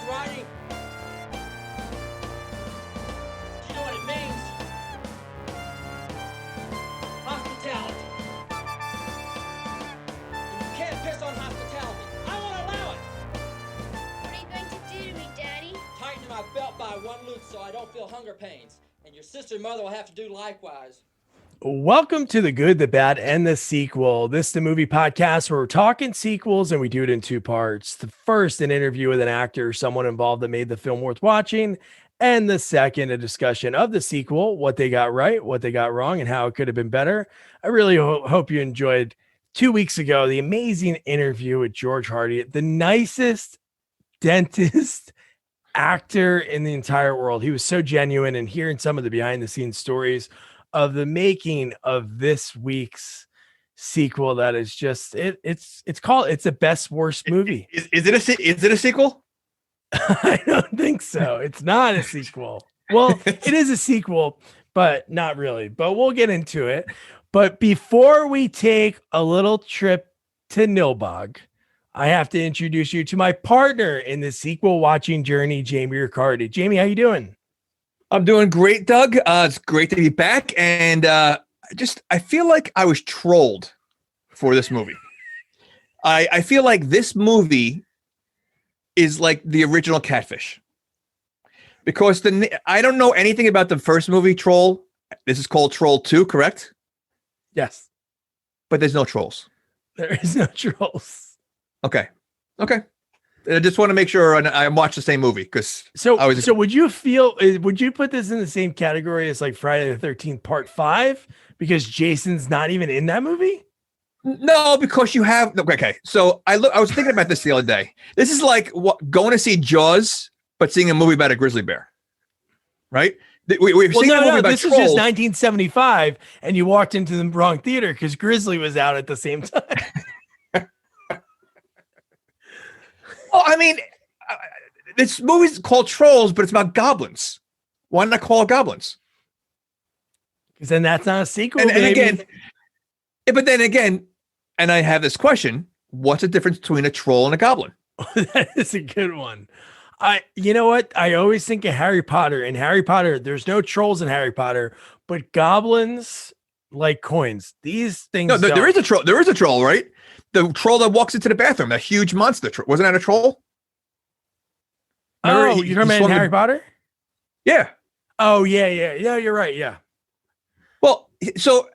writing. Do you know what it means? Hospitality. And you can't piss on hospitality. I won't allow it. What are you going to do to me, Daddy? Tighten my belt by one loop so I don't feel hunger pains. And your sister and mother will have to do likewise. Welcome to The Good, the Bad, and the Sequel. This is the movie podcast where we're talking sequels, and we do it in two parts. The first, an interview with an actor or someone involved that made the film worth watching. And the second, a discussion of the sequel, what they got right, what they got wrong, and how it could have been better. I really hope you enjoyed 2 weeks ago the amazing interview with George Hardy, the nicest dentist actor in the entire world. He was so genuine, and hearing some of the behind the scenes stories of the making of this week's sequel, that is just it's a best worst movie. Is it a sequel? I don't think so. It's not a sequel. Well, it is a sequel, but not really. But we'll get into it. But before we take a little trip to Nilbog, I have to introduce you to my partner in the sequel watching journey, Jamie Riccardi. Jamie, how you doing? I'm doing great, Doug. It's great to be back. And I feel like I was trolled for this movie. I feel like this movie is like the original Catfish. Because I don't know anything about the first movie, Troll. This is called Troll 2, correct? Yes. But there's no trolls. There is no trolls. Okay. I just want to make sure I watched the same movie because so would you put this in the same category as like Friday the 13th Part 5 because Jason's not even in that movie? No, because you have okay. So I was thinking about this the other day. This is like going to see Jaws, but seeing a movie about a grizzly bear, right? We've seen a movie about this trolls. is just 1975, and you walked into the wrong theater because Grizzly was out at the same time. Well, I mean, this movie's called Trolls, but it's about goblins. Why not call it Goblins? Because then that's not a sequel. And again, and I have this question: what's the difference between a troll and a goblin? That is a good one. You know what? I always think of Harry Potter. In Harry Potter, there's no trolls in Harry Potter, but goblins like coins. These things. No, there is a troll. There is a troll, right? The troll that walks into the bathroom, that huge monster. Wasn't that a troll? Remember you're talking about Harry Potter? Yeah. Oh, yeah. You're right. Yeah. Well, so,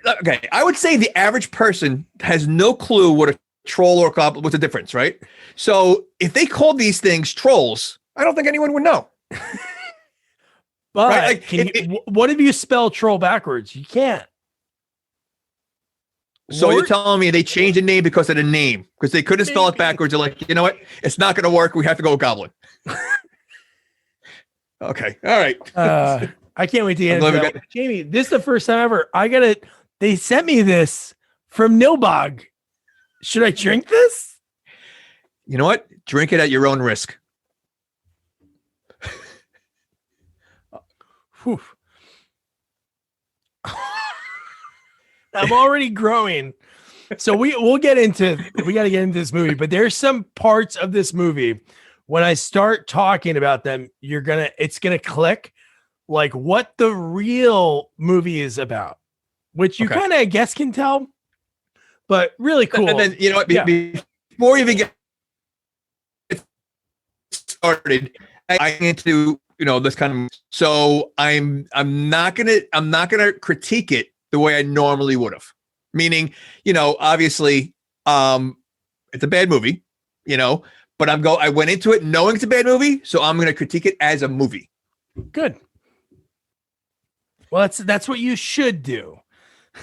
okay. I would say the average person has no clue what a troll or a goblin, what's the difference, right? So if they called these things trolls, I don't think anyone would know. But right? What if you spell troll backwards? You can't. So you're telling me they changed the name because of the name, because they couldn't spell it backwards. They're like, you know what? It's not going to work. We have to go with goblin. Okay. All right. I can't wait to get into that. Jamie, this is the first time ever. They sent me this from Nilbog. Should I drink this? You know what? Drink it at your own risk. Whew. I'm already growing. So we got to get into this movie, but there's some parts of this movie when I start talking about them, it's going to click like what the real movie is about, which you kind of, I guess, can tell, but really cool. And then, you know what, before you even get started, I into, this kind of, so I'm not going to critique it the way I normally would have. Meaning, obviously, it's a bad movie, but I went into it knowing it's a bad movie, so I'm going to critique it as a movie. Good. Well, that's what you should do.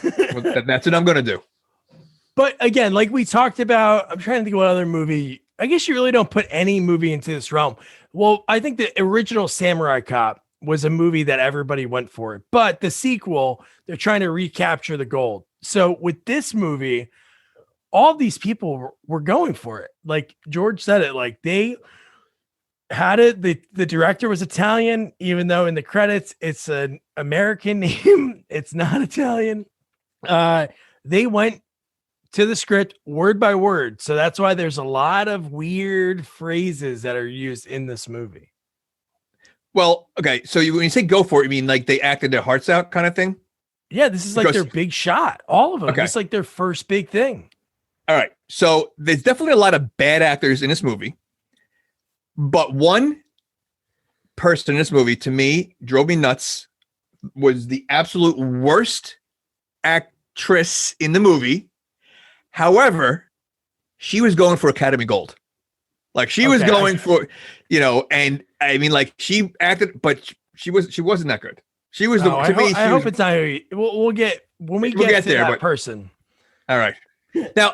Well, that's what I'm going to do. But again, like we talked about, I'm trying to think of what other movie. I guess you really don't put any movie into this realm. Well, I think the original Samurai Cop was a movie that everybody went for it, but the sequel, they're trying to recapture the gold. So with this movie, all these people were going for it. Like George said it, like they had it. The director was Italian, even though in the credits it's an American name. It's not Italian. They went to the script word by word. So that's why there's a lot of weird phrases that are used in this movie. Well, okay. So when you say go for it, you mean like they acted their hearts out kind of thing? Yeah, this is like their big shot. All of them. Okay. It's like their first big thing. All right. So there's definitely a lot of bad actors in this movie. But one person in this movie, to me, drove me nuts, was the absolute worst actress in the movie. However, she was going for Academy Gold. Like she was going for, and I mean, like she acted, but she wasn't that good. She was I hope it's not. We'll get when we get to there, that person. All right. Now,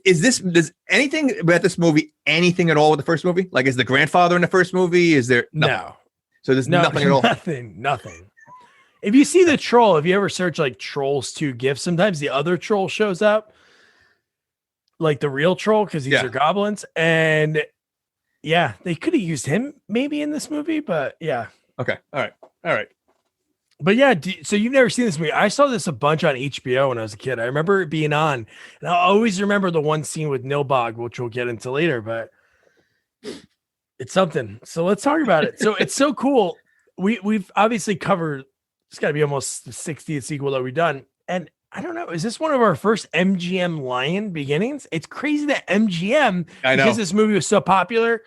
does anything about this movie anything at all with the first movie? Like, is the grandfather in the first movie? Is there nothing? No? So there's nothing at all. Nothing. If you see the troll, if you ever search like Trolls 2 gifts, sometimes the other troll shows up, like the real troll, because these are goblins. And yeah, they could have used him maybe in this movie, but yeah. Okay. All right. But yeah, so you've never seen this movie. I saw this a bunch on HBO when I was a kid. I remember it being on, and I always remember the one scene with Nilbog, which we'll get into later, but it's something. So let's talk about it. So it's so cool. We've obviously covered, it's got to be almost the 60th sequel that we've done. And I don't know, is this one of our first MGM Lion beginnings? It's crazy that MGM, because this movie was so popular,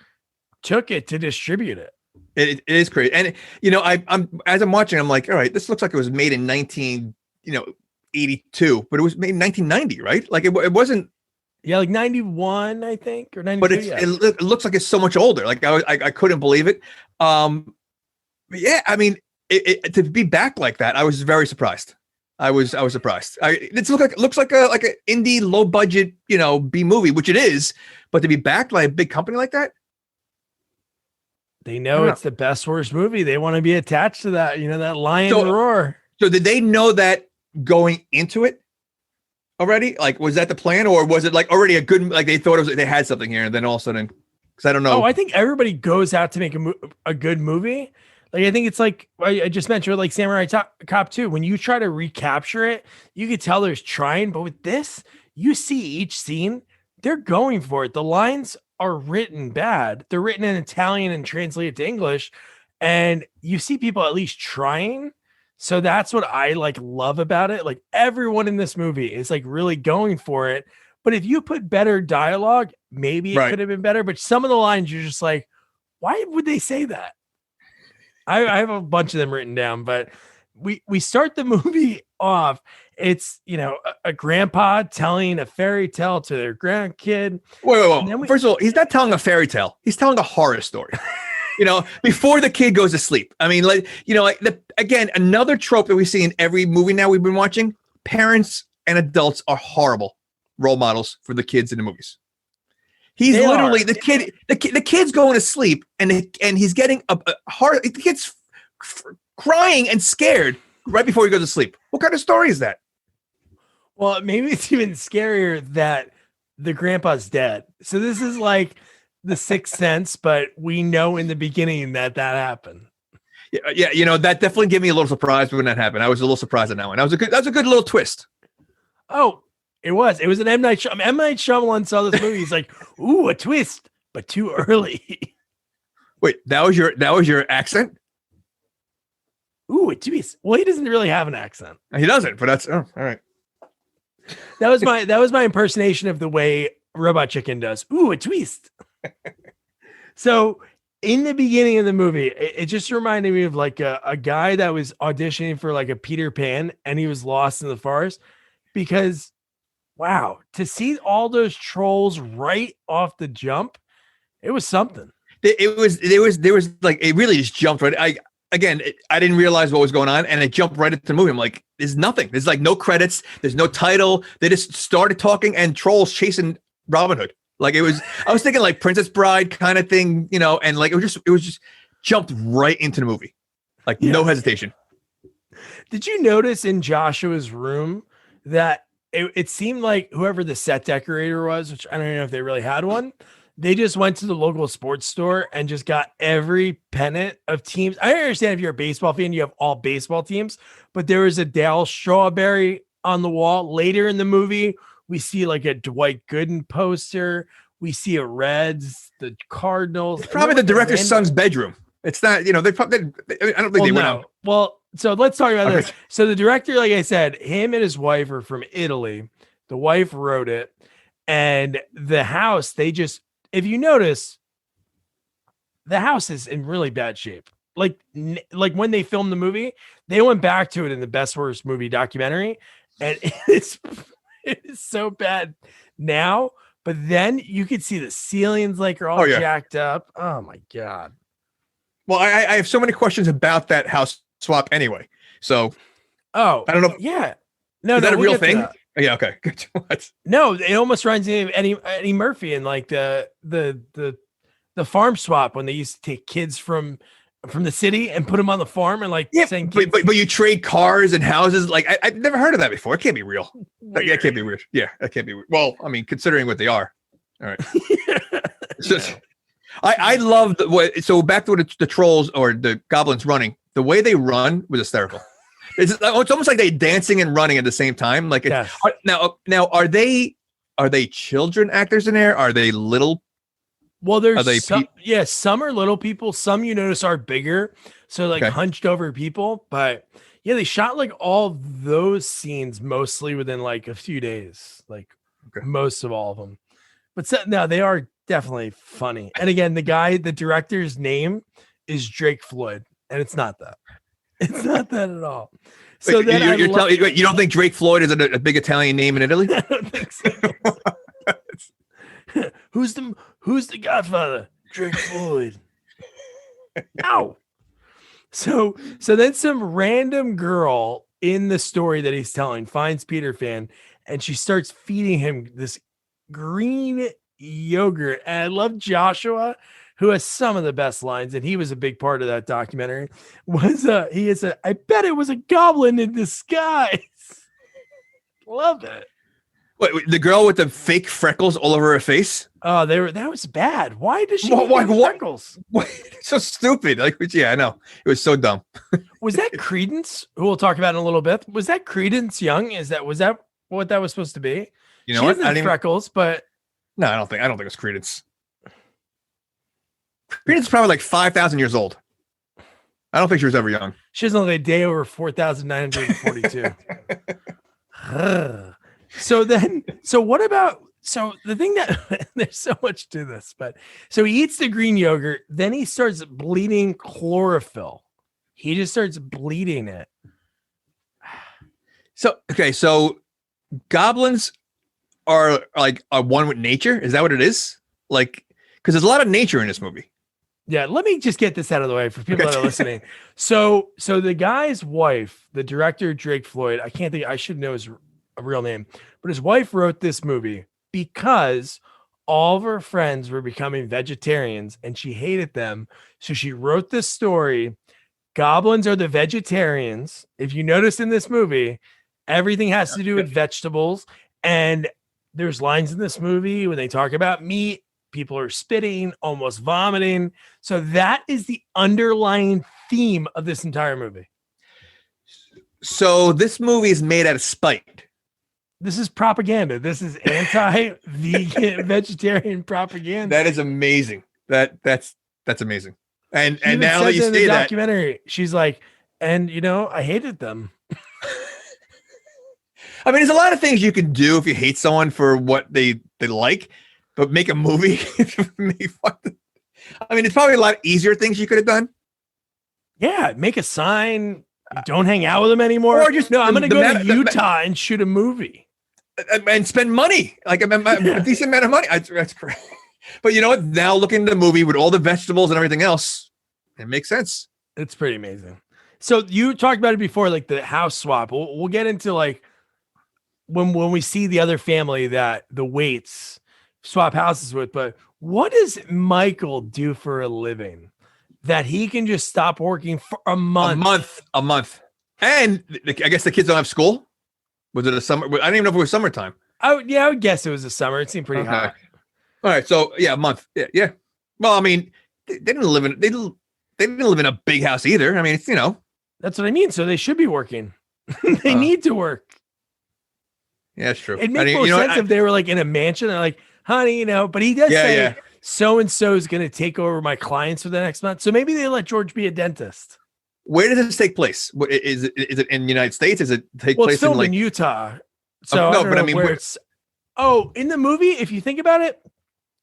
took it to distribute it. It is crazy. And, I'm as I'm watching, I'm like, all right, this looks like it was made in 1982, but it was made in 1990, right? Like it wasn't. Yeah, like 91, I think, or 92. But it looks like it's so much older. Like I couldn't believe it. But yeah, I mean, to be back like that, I was very surprised. I was surprised. It looks like an indie, low budget, B movie, which it is. But to be backed by a big company like that. They know it's the best worst movie. They want to be attached to that, that lion roar. So did they know that going into it already? Like, was that the plan, or was it like already a good? Like they thought they had something here, and then all of a sudden, because I don't know. Oh, I think everybody goes out to make a good movie. Like I think it's like I just mentioned, like Samurai Cop 2. When you try to recapture it, you could tell there's trying, but with this, you see each scene, they're going for it. The lines are written bad. They're written in Italian and translated to English, and you see people at least trying. So that's what I love about it. Like everyone in this movie is like really going for it. But if you put better dialogue, maybe it could have been better. But some of the lines you're just like, why would they say that? I have a bunch of them written down, but we start the movie off. It's, a grandpa telling a fairy tale to their grandkid. Wait. First of all, he's not telling a fairy tale. He's telling a horror story, before the kid goes to sleep. I mean, again, another trope that we see in every movie now we've been watching, parents and adults are horrible role models for the kids in the movies. He's literally the kid's going to sleep and he's getting a heart. The kid's crying and scared right before he goes to sleep. What kind of story is that? Well, maybe it's even scarier that the grandpa's dead. So this is like the Sixth Sense, but we know in the beginning that happened. Yeah. That definitely gave me a little surprise when that happened. I was a little surprised on that one. That was a good little twist. Oh, it was an M. Night Shyamalan saw this movie. He's like, ooh, a twist, but too early. Wait, that was your accent? Ooh, a twist. Well, he doesn't really have an accent. He doesn't, but that's all right. That was my impersonation of the way Robot Chicken does. Ooh, a twist. So in the beginning of the movie, it just reminded me of like a guy that was auditioning for like a Peter Pan and he was lost in the forest, because wow, to see all those trolls right off the jump, it was something. There was like, it really just jumped right. I didn't realize what was going on, and it jumped right into the movie. I'm like, there's nothing. There's like no credits. There's no title. They just started talking, and trolls chasing Robin Hood. Like I was thinking like Princess Bride kind of thing, and like it was just jumped right into the movie, like no hesitation. Did you notice in Joshua's room that it seemed like whoever the set decorator was, which I don't even know if they really had one, they just went to the local sports store and just got every pennant of teams. I understand if you're a baseball fan, you have all baseball teams, but there was a Dale Strawberry on the wall later in the movie We see like a Dwight Gooden poster. We see a Reds, the Cardinals. It's probably the director's son's bedroom. It's not, they probably, I don't think they went out. Well, so let's talk about this. So the director, like I said, him and his wife are from Italy. The wife wrote it. And the house, if you notice, the house is in really bad shape. Like when they filmed the movie, they went back to it in the Best Worst Movie documentary. And it is so bad now. But then you could see the ceilings are all jacked up. Oh my God. Well, I have so many questions about that house swap anyway. So, I don't know. Yeah. No, is that a real thing? Yeah. Okay. Good. No, it almost reminds me of Eddie Murphy and like the farm swap when they used to take kids from the city and put them on the farm and saying, but you trade cars and houses. Like I've never heard of that before. It can't be real. That can't be weird. Yeah, that can't be weird. Well, I mean, considering what they are. All right. I love so back to the trolls or the goblins running. The way they run was hysterical. It's almost like they dancing and running at the same time. Like now are they children actors in there? Are they little? Well, there's some are little people. Some you notice are bigger, so hunched over people. But yeah, they shot all those scenes mostly within a few days, most of all of them. But no, they are definitely funny. And again, the director's name is Drake Floyd, and it's not that. It's not that at all. So wait, you don't think Drake Floyd is a big Italian name in Italy? I don't think so. Who's the Godfather? Drake Floyd. Ow. So then some random girl in the story that he's telling finds Peter Pan, and she starts feeding him this green yogurt. And I love Joshua, who has some of the best lines, and he was a big part of that documentary. I bet it was a goblin in disguise. Love it. What, the girl with the fake freckles all over her face? Oh, that was bad. Why does she have freckles? What? So stupid. Yeah, I know. It was so dumb. Was that Credence, who we'll talk about in a little bit? Was that Credence Young? Was that what that was supposed to be? You know what? I didn't freckles, but no, I don't think it's Credence. Credence is probably 5,000 years old. I don't think she was ever young. She doesn't look a day over 4,942. So the thing that there's so much to this, but so he eats the green yogurt, then he starts bleeding chlorophyll. He just starts bleeding it. So goblins are one with nature. Is that what it is? Because there's a lot of nature in this movie. Yeah, let me just get this out of the way for people that are listening. So the guy's wife, the director Drake Floyd, I should know his real name, but his wife wrote this movie because all of her friends were becoming vegetarians and she hated them. So she wrote this story. Goblins are the vegetarians. If you notice in this movie, everything has to do with vegetables. And there's lines in this movie when they talk about meat. People are spitting, almost vomiting. So that is the underlying theme of this entire movie. So this movie is made out of spite. This is propaganda. This is anti-vegan vegetarian propaganda. That is amazing. That's amazing. And now that you say the documentary, she's like, and I hated them. I mean, there's a lot of things you can do if you hate someone for what they like, but make a movie. I mean, it's probably a lot easier things you could have done. Yeah, make a sign. Don't hang out with them anymore. Or just I'm going to go to Utah and shoot a movie and spend money, a decent amount of money. That's correct. But you know what? Now looking at the movie with all the vegetables and everything else, it makes sense. It's pretty amazing. So you talked about it before, the house swap. We'll get into when we see the other family that the Waits swap houses with. But what does Michael do for a living that he can just stop working for a month? A month. And I guess the kids don't have school. Was it a summer? I don't even know if it was summertime. I would guess it was a summer. It seemed pretty hot. All right. So yeah, a month. Yeah. Well, I mean, they didn't live in a big house either. I mean, it's. That's what I mean. So they should be working. They need to work. Yeah, it's true. It makes more sense if they were like in a mansion. They're like, honey, but he does say so and so is going to take over my clients for the next month. So maybe they let George be a dentist. Where does this take place? Is it in the United States? Is it take place it's filmed in Utah? So no, but I mean, where it's in the movie, if you think about it,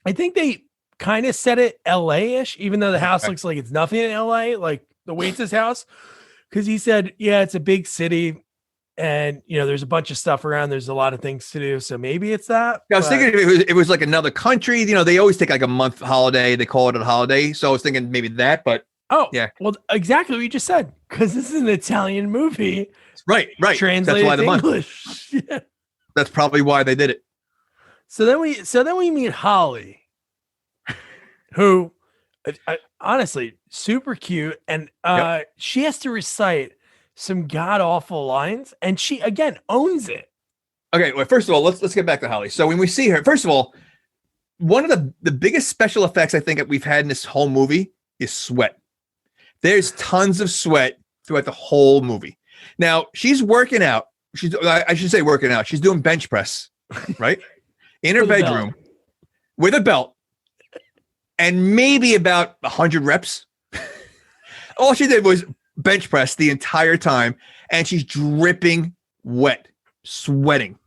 I think they kind of set it LA-ish, even though the house looks like it's nothing in LA, like the Waits' house, because he said, yeah, it's a big city. And there's a bunch of stuff around. There's a lot of things to do. So maybe it's that. I was thinking it was like another country. They always take like a month holiday. They call it a holiday. So I was thinking maybe that, but yeah. Well, exactly what you just said, because this is an Italian movie. Right. Translated to English. Yeah. That's probably why they did it. So then we meet Holly, who honestly super cute, and she has to recite some god awful lines, and she again owns it. Okay, well, first of all, let's get back to Holly. So when we see her, first of all, one of the biggest special effects I think that we've had in this whole movie is sweat. There's tons of sweat throughout the whole movie. Now she's working out. I should say working out. She's doing bench press, right, in her bedroom with a belt, and maybe about 100 reps. All she did was bench press the entire time, and she's dripping wet, sweating.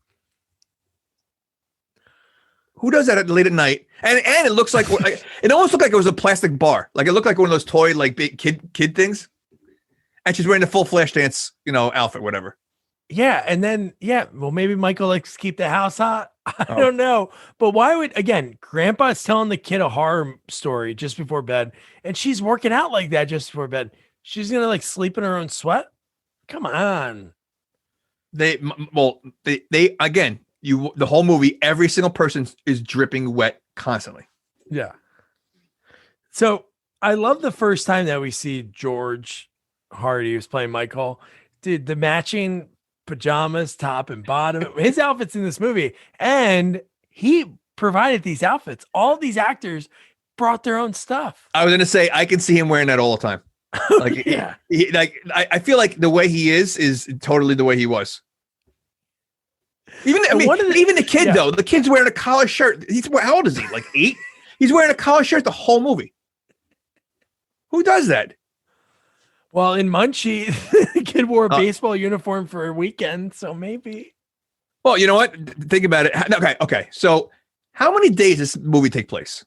Who does that late at night? And it looks like it almost looked like it was a plastic bar. Like it looked like one of those toy like big kid things. And she's wearing a full Flashdance, outfit, whatever. Yeah, and then well, maybe Michael likes to keep the house hot. I don't know, but why would Grandpa's telling the kid a horror story just before bed, and she's working out like that just before bed? She's gonna sleep in her own sweat? Come on. The whole movie, every single person is dripping wet constantly. Yeah. So I love the first time that we see George Hardy, who's playing Michael, dude, the matching pajamas, top and bottom, his outfits in this movie, and he provided these outfits. All these actors brought their own stuff. I was gonna say I can see him wearing that all the time. Like I feel like the way he is totally the way he was. Even the kid though, the kid's wearing a collar shirt. How old is he? Like 8? He's wearing a collar shirt the whole movie. Who does that? Well, in Munchie, the kid wore a baseball uniform for a weekend, so maybe. Well, you know what? Think about it. Okay. So, how many days does this movie take place?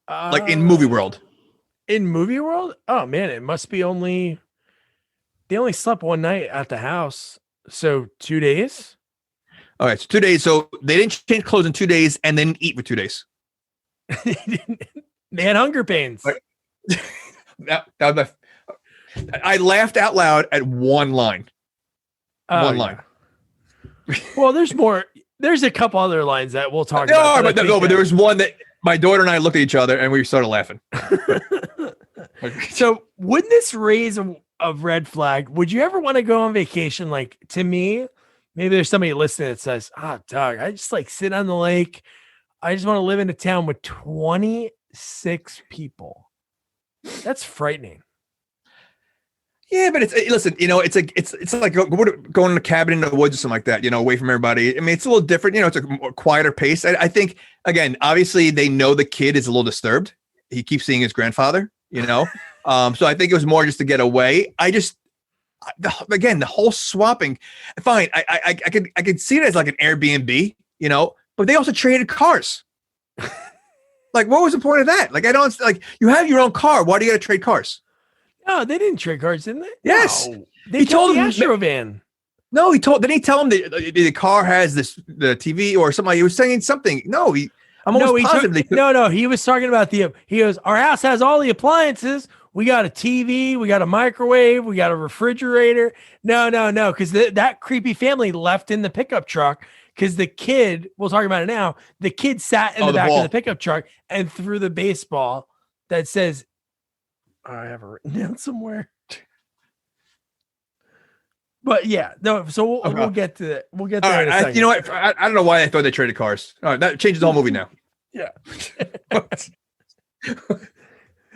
Like in movie world? In movie world? Oh man, it must be they only slept one night at the house, so 2 days. All right, so 2 days. So they didn't change clothes in 2 days and then eat for 2 days. They had hunger pains. I laughed out loud at one line. One line. Well, there's more. There's a couple other lines that we'll talk about. But there was one that my daughter and I looked at each other and we started laughing. So wouldn't this raise a red flag? Would you ever want to go on vacation? Like, to me, maybe there's somebody listening that says, Doug, I just sit on the lake. I just want to live in a town with 26 people. That's frightening. Yeah, but it's like going in a cabin in the woods or something like that, away from everybody. I mean, it's a little different, it's a more quieter pace. I think, again, obviously they know the kid is a little disturbed. He keeps seeing his grandfather, so I think it was more just to get away. The whole swapping, fine. I could see it as like an Airbnb, but they also traded cars. Like, what was the point of that? Like, you have your own car. Why do you got to trade cars? No, they didn't trade cars, didn't they? Yes. No. He told him the Astro van. No, didn't he tell him the car has the TV or something? He was saying something. No, I'm almost positive. He was talking about he goes, our house has all the appliances. We got a TV, we got a microwave, we got a refrigerator. No. Because that creepy family left in the pickup truck because the kid, we'll talk about it now. The kid sat in the back of the pickup truck and threw the baseball that says, I have it written down somewhere. But yeah, no. So we'll get to that. We'll get there in a second. You know what? I don't know why I thought they traded cars. All right, that changes the whole movie now. Yeah.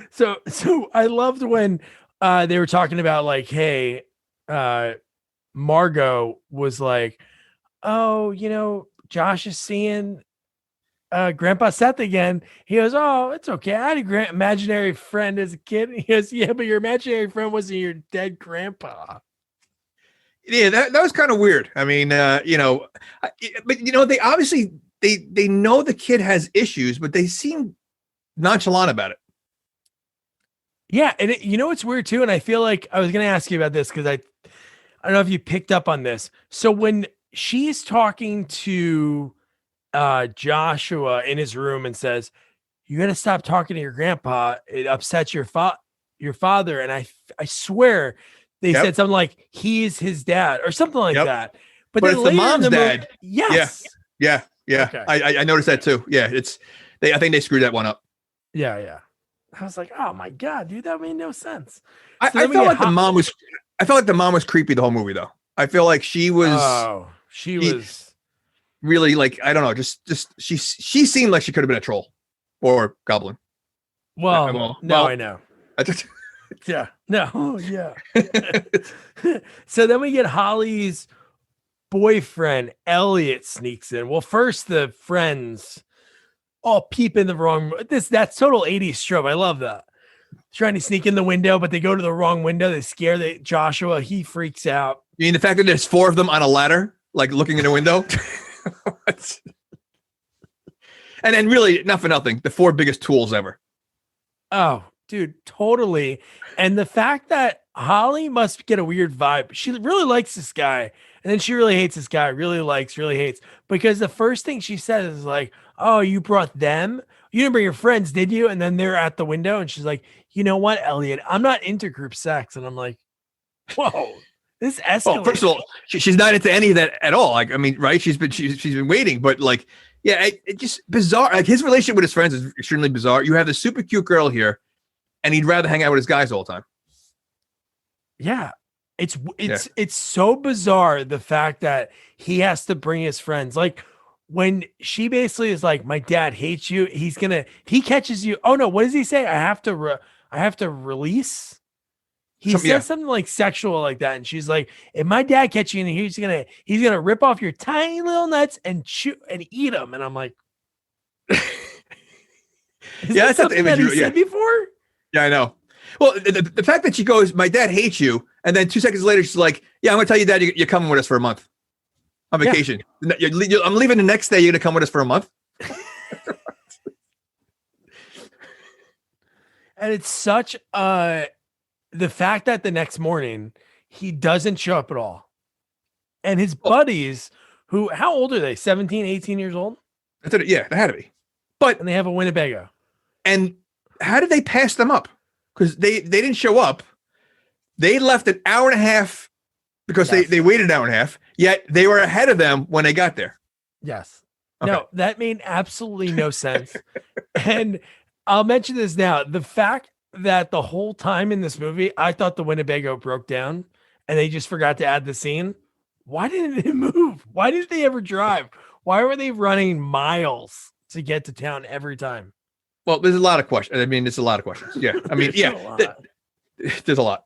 So I loved when they were talking about like, hey, Margot was like, oh, Josh is seeing Grandpa Seth again. He goes, oh, it's okay. I had a imaginary friend as a kid. He goes, yeah, but your imaginary friend wasn't your dead grandpa. Yeah, that was kind of weird. I mean, but they obviously they know the kid has issues, but they seem nonchalant about it. Yeah, and it's weird too, and I feel like I was going to ask you about this because I don't know if you picked up on this. So when she's talking to Joshua in his room and says, "You got to stop talking to your grandpa. It upsets your father," and I swear they said something like he's his dad or something like that. But it's the mom's dad. Yes. Yeah. Okay. I noticed that too. Yeah, I think they screwed that one up. Yeah. I was like, oh my God, dude, that made no sense. I felt like the mom was creepy the whole movie though. I feel like she was really like, I don't know, just she seemed like she could have been a troll or goblin. Well, I know. Yeah. No. Yeah. So then we get Holly's boyfriend, Elliot, sneaks in. Well, first the friends all peep in the wrong. That's total 80s strobe. I love that. Trying to sneak in the window, but they go to the wrong window. They scare Joshua. He freaks out. You mean the fact that there's 4 of them on a ladder, like looking in a window? And then really, not for nothing, the 4 biggest tools ever. Oh, dude, totally. And the fact that Holly must get a weird vibe. She really likes this guy. And then she really hates this guy, really hates. Because the first thing she says is like, oh, you brought them? You didn't bring your friends, did you? And then they're at the window. And she's like, you know what, Elliot? I'm not into group sex. And I'm like, whoa, this escalated. Well, first of all, she's not into any of that at all. Like, I mean, right? She's been waiting. But like, yeah, it just bizarre. Like his relationship with his friends is extremely bizarre. You have this super cute girl here, and he'd rather hang out with his guys all the time. Yeah. It's so bizarre, the fact that he has to bring his friends. Like when she basically is like, my dad hates you. If he catches you. Oh no. What does he say? I have to release. He says something like sexual like that. And she's like, if my dad catches you, and he's going to rip off your tiny little nuts and chew and eat them. And I'm like, that's something that he said before. Yeah, I know. Well, the fact that she goes, my dad hates you. And then 2 seconds later, she's like, yeah, I'm going to tell you, Dad, you're coming with us for a month on vacation. Yeah. I'm leaving the next day. You're going to come with us for a month. And it's such the fact that the next morning he doesn't show up at all. And his buddies, how old are they? 17, 18 years old? Yeah, they had to be. And they have a Winnebago. And how did they pass them up? Because they didn't show up. They left an hour and a half because they waited an hour and a half, yet they were ahead of them when they got there. Yes. Okay. No, that made absolutely no sense. And I'll mention this now. The fact that the whole time in this movie, I thought the Winnebago broke down and they just forgot to add the scene. Why didn't it move? Why didn't they ever drive? Why were they running miles to get to town every time? Well, there's a lot of questions. I mean, there's a lot of questions. Yeah. I mean, there's a lot.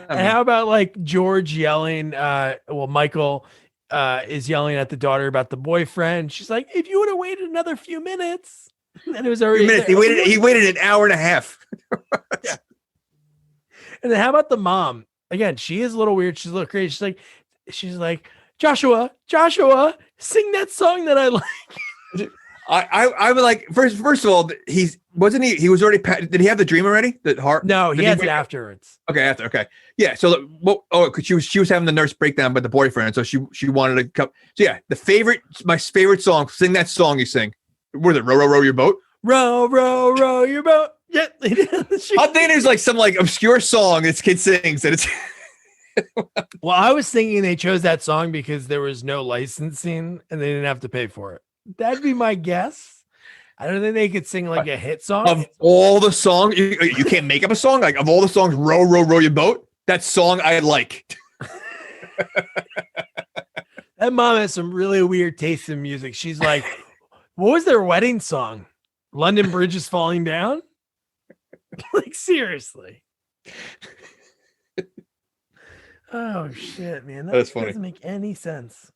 And how about like George yelling? Michael is yelling at the daughter about the boyfriend. She's like, if you would have waited another few minutes, and it was already he waited an hour and a half. Yeah. And then how about the mom? Again, she is a little weird. She's a little crazy. She's like, Joshua, sing that song that I like. I would like first of all, he was already, did he have the dream already? The heart? No, he has it afterwards. Okay. Yeah. So cause she was having the nurse breakdown by the boyfriend. So she wanted to come. So yeah, my favorite song, sing that song you sing. What is it? Row, row, row your boat? Row, row, row your boat. Yeah. I'm thinking there's like some like obscure song this kid sings and it's. Well, I was thinking they chose that song because there was no licensing and they didn't have to pay for it. That'd be my guess. I don't think they could sing like a hit song. Of all the songs, you can't make up a song. Like of all the songs, row, row, row your boat. That song I like. That mom has some really weird taste in music. She's like, what was their wedding song? London Bridge is Falling Down? Like, seriously. Oh, shit, man. That's funny. Doesn't make any sense.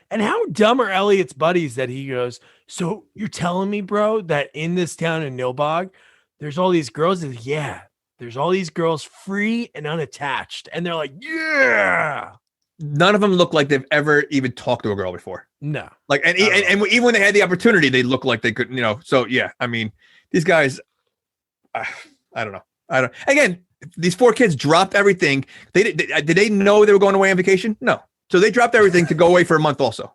And how dumb are Elliot's buddies that he goes, so you're telling me, bro, that in this town in Nilbog, there's all these girls? Yeah, there's all these girls free and unattached. And they're like, yeah. None of them look like they've ever even talked to a girl before. No. Like, and even when they had the opportunity, they look like they could, So yeah, I mean, these guys, I don't know. Again, these 4 kids dropped everything. Did they know they were going away on vacation? No. So they dropped everything to go away for a month also.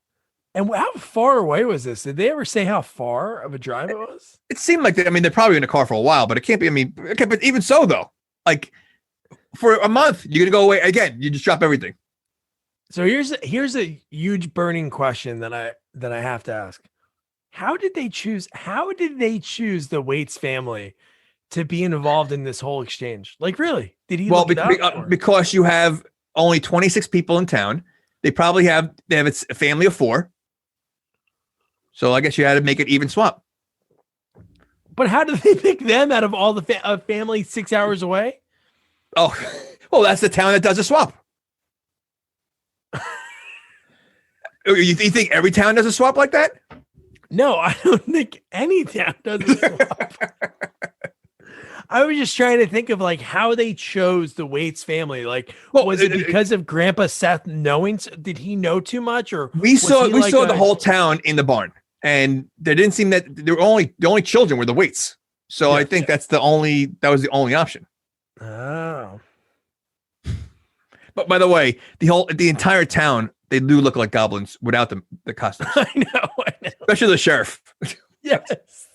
And how far away was this? Did they ever say how far of a drive it was? It seemed like they're probably in a car for a while, but it can't be. Okay, but even so though, like for a month, you're going to go away again. You just drop everything. So here's a huge burning question that I have to ask. How did they choose the Waits family to be involved in this whole exchange? Like, really? Did he look it up, because you have only 26 people in town. They have a family of 4. So I guess you had to make it even swap. But how did they pick them out of all the family 6 hours away? Oh, well, that's the town that does a swap. You think every town does a swap like that? No, I don't think any town does a swap. I was just trying to think of like how they chose the Waits family. Like, was it because of Grandpa Seth knowing? Did he know too much, or we saw the whole town in the barn, and there didn't seem that there were the only children were the Waits. So yeah, I think that was the only option. Oh. But by the way, the entire town, they do look like goblins without the costumes. I know. Especially the sheriff. Yes.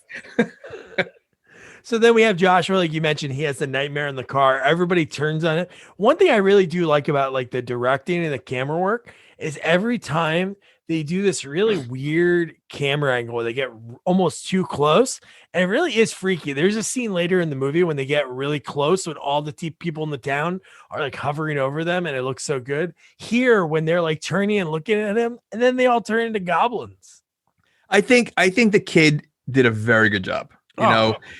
So then we have Joshua, like you mentioned, he has the nightmare in the car. Everybody turns on it. One thing I really do like about like the directing and the camera work is every time they do this really weird camera angle where they get almost too close, and it really is freaky. There's a scene later in the movie when they get really close when all the people in the town are like hovering over them, and it looks so good. Here, when they're like turning and looking at him, and then they all turn into goblins. I think the kid did a very good job.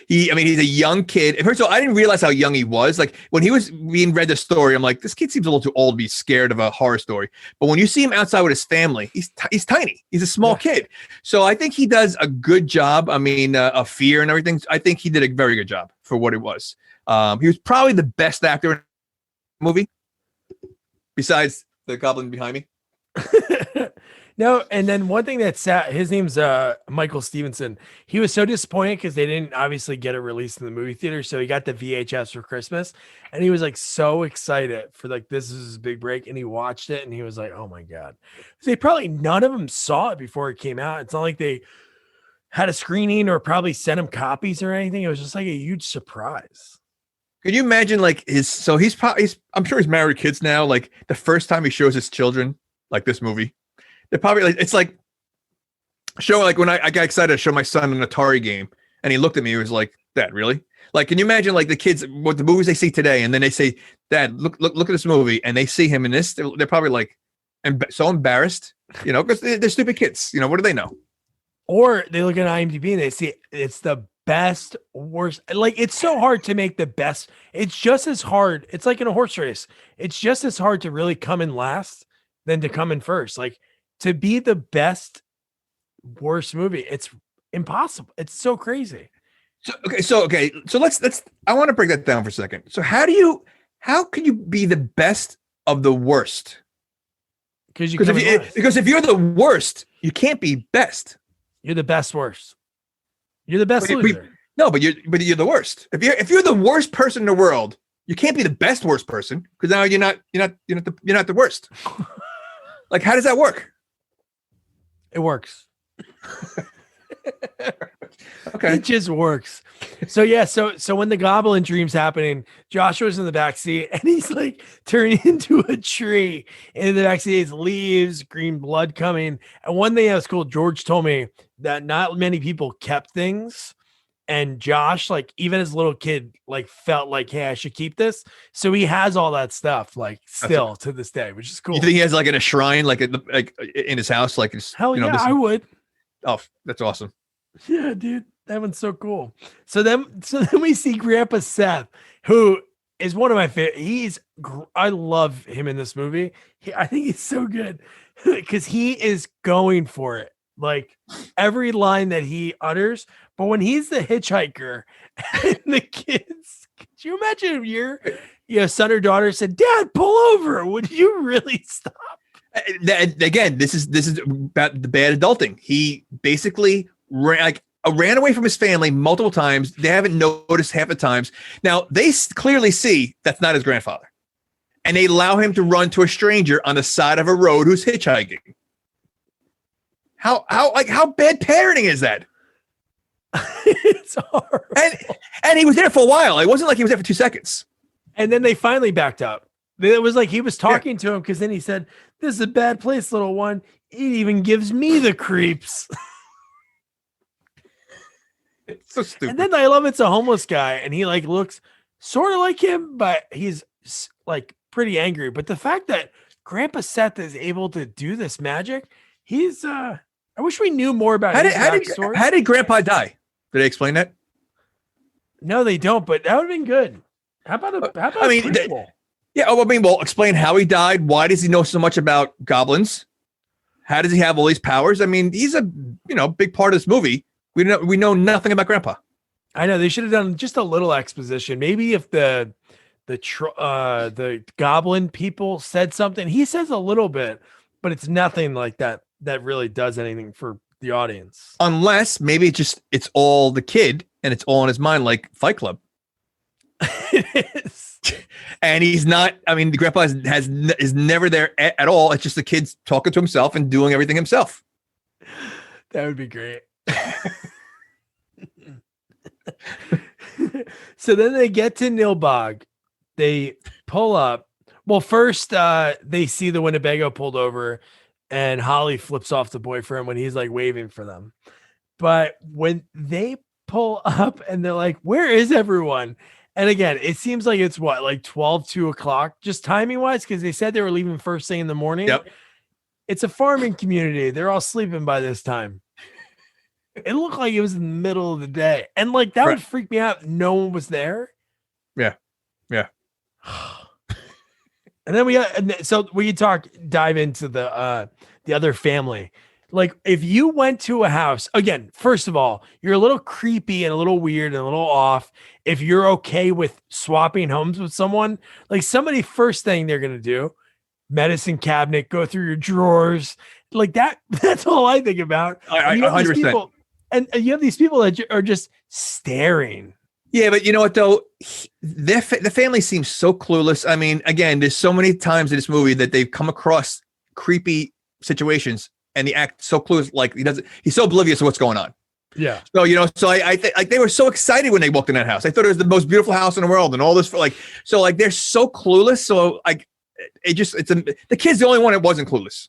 He's a young kid. First of all, I didn't realize how young he was. Like when he was being read the story, I'm like, this kid seems a little too old to be scared of a horror story. But when you see him outside with his family, he's tiny. He's a small kid. So I think he does a good job. Of fear and everything. I think he did a very good job for what it was. He was probably the best actor in the movie, besides the goblin behind me. No, and then one thing that's sad, his name's Michael Stevenson. He was so disappointed because they didn't obviously get it released in the movie theater, so he got the VHS for Christmas, and he was like so excited for like this is his big break, and he watched it and he was like, "Oh my god!" None of them saw it before it came out. It's not like they had a screening or probably sent him copies or anything. It was just like a huge surprise. Could you imagine like I'm sure he's married with kids now. Like the first time he shows his children like this movie. They're probably like, it's like showing like when I got excited to show my son an Atari game and he looked at me, he was like, Dad, really? Like, can you imagine like the kids, what the movies they see today? And then they say, Dad, look at this movie. And they see him in this. They're probably like, so embarrassed, because they're stupid kids. What do they know? Or they look at IMDb and they see it's the best, worst. Like it's so hard to make the best. It's just as hard. It's like in a horse race. It's just as hard to really come in last than to come in first. Like, to be the best, worst movie, it's impossible. It's so crazy. So let's. I want to break that down for a second. So how can you be the best of the worst? Because if you're the worst, you can't be best. You're the best worst. You're the best loser. But you're the worst. If you're the worst person in the world, you can't be the best worst person because now you're not the worst. Like, how does that work? It works. Okay. It just works. So yeah, so when the goblin dream's happening, Joshua's in the back seat and he's like turning into a tree. And in the back seat is leaves, green blood coming. And one thing that was cool, George told me that not many people kept things. And Josh, like even as a little kid, like felt like, hey, I should keep this. So he has all that stuff, like still to this day, which is cool. You think he has like in a shrine, like in his house, like hell yeah, I would. Oh, that's awesome. Yeah, dude, that one's so cool. So then we see Grandpa Seth, who is one of my favorite. I love him in this movie. I think he's so good because he is going for it. Like every line that he utters, but when he's the hitchhiker and the kids, could you imagine if your son or daughter said, "Dad, pull over"? Would you really stop? Again, this is about the bad adulting. He basically ran away from his family multiple times. They haven't noticed half the times. Now they clearly see that's not his grandfather, and they allow him to run to a stranger on the side of a road who's hitchhiking. How bad parenting is that? It's horrible. And he was there for a while. It wasn't like he was there for 2 seconds. And then they finally backed up. It was like he was talking to him because then he said, "This is a bad place, little one. It even gives me the creeps." It's so stupid. And then I love it's a homeless guy, and he like looks sort of like him, but he's like pretty angry. But the fact that Grandpa Seth is able to do this magic, he's I wish we knew more about his backstory. How did Grandpa die? Did they explain that? No, they don't. But that would have been good. How about a prequel? Well, explain how he died. Why does he know so much about goblins? How does he have all these powers? I mean, he's a big part of this movie. We know nothing about Grandpa. I know they should have done just a little exposition. Maybe if the goblin people said something, he says a little bit, but it's nothing like that really does anything for the audience. Unless maybe it's all the kid and it's all in his mind, like Fight Club. It is. And he's not. I mean, the grandpa is never there at all. It's just the kid's talking to himself and doing everything himself. That would be great. So then they get to Nilbog. They pull up. Well, first they see the Winnebago pulled over, and Holly flips off the boyfriend when he's like waving for them. But when they pull up and they're like, "Where is everyone?" And again, it seems like it's like 2 o'clock, just timing wise, because they said they were leaving first thing in the morning. Yep. It's a farming community. They're all sleeping by this time. It looked like it was in the middle of the day. And like that would freak me out. No one was there. Yeah. Yeah. And then we dive into the other family. Like if you went to a house, again, first of all, you're a little creepy and a little weird and a little off. If you're okay with swapping homes with someone, like somebody, first thing they're going to do, medicine cabinet, go through your drawers like that. That's all I think about. I 100%. And you have these people that are just staring. Yeah, but you know what though? The family seems so clueless. I mean, again, there's so many times in this movie that they've come across creepy situations and they act so clueless, like he's so oblivious to what's going on. Yeah. So, I think like they were so excited when they walked in that house. I thought it was the most beautiful house in the world and all this they're so clueless. So like, the kid's the only one that wasn't clueless.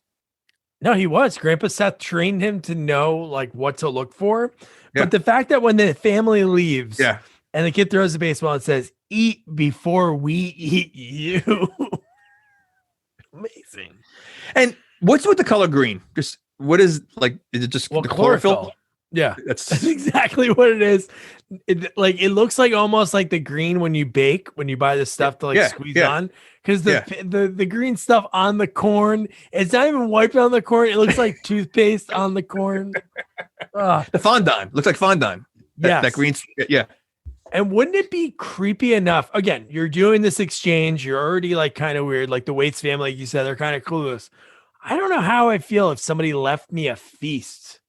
No, he was. Grandpa Seth trained him to know like what to look for. Yeah. But the fact that when the family leaves, yeah, and the kid throws the baseball and says, "Eat before we eat you." Amazing. And what's with the color green? Just what is like? Is it just the chlorophyll? Yeah, that's exactly what it is. It looks like almost like the green when you bake, when you buy the stuff to squeeze on, because the green stuff on the corn, it's not even wiped on the corn. It looks like toothpaste on the corn. The fondant looks like fondant. That green. Yeah. And wouldn't it be creepy enough? Again, you're doing this exchange. You're already like kind of weird. Like the Waits family, like you said, they're kind of clueless. I don't know how I feel if somebody left me a feast.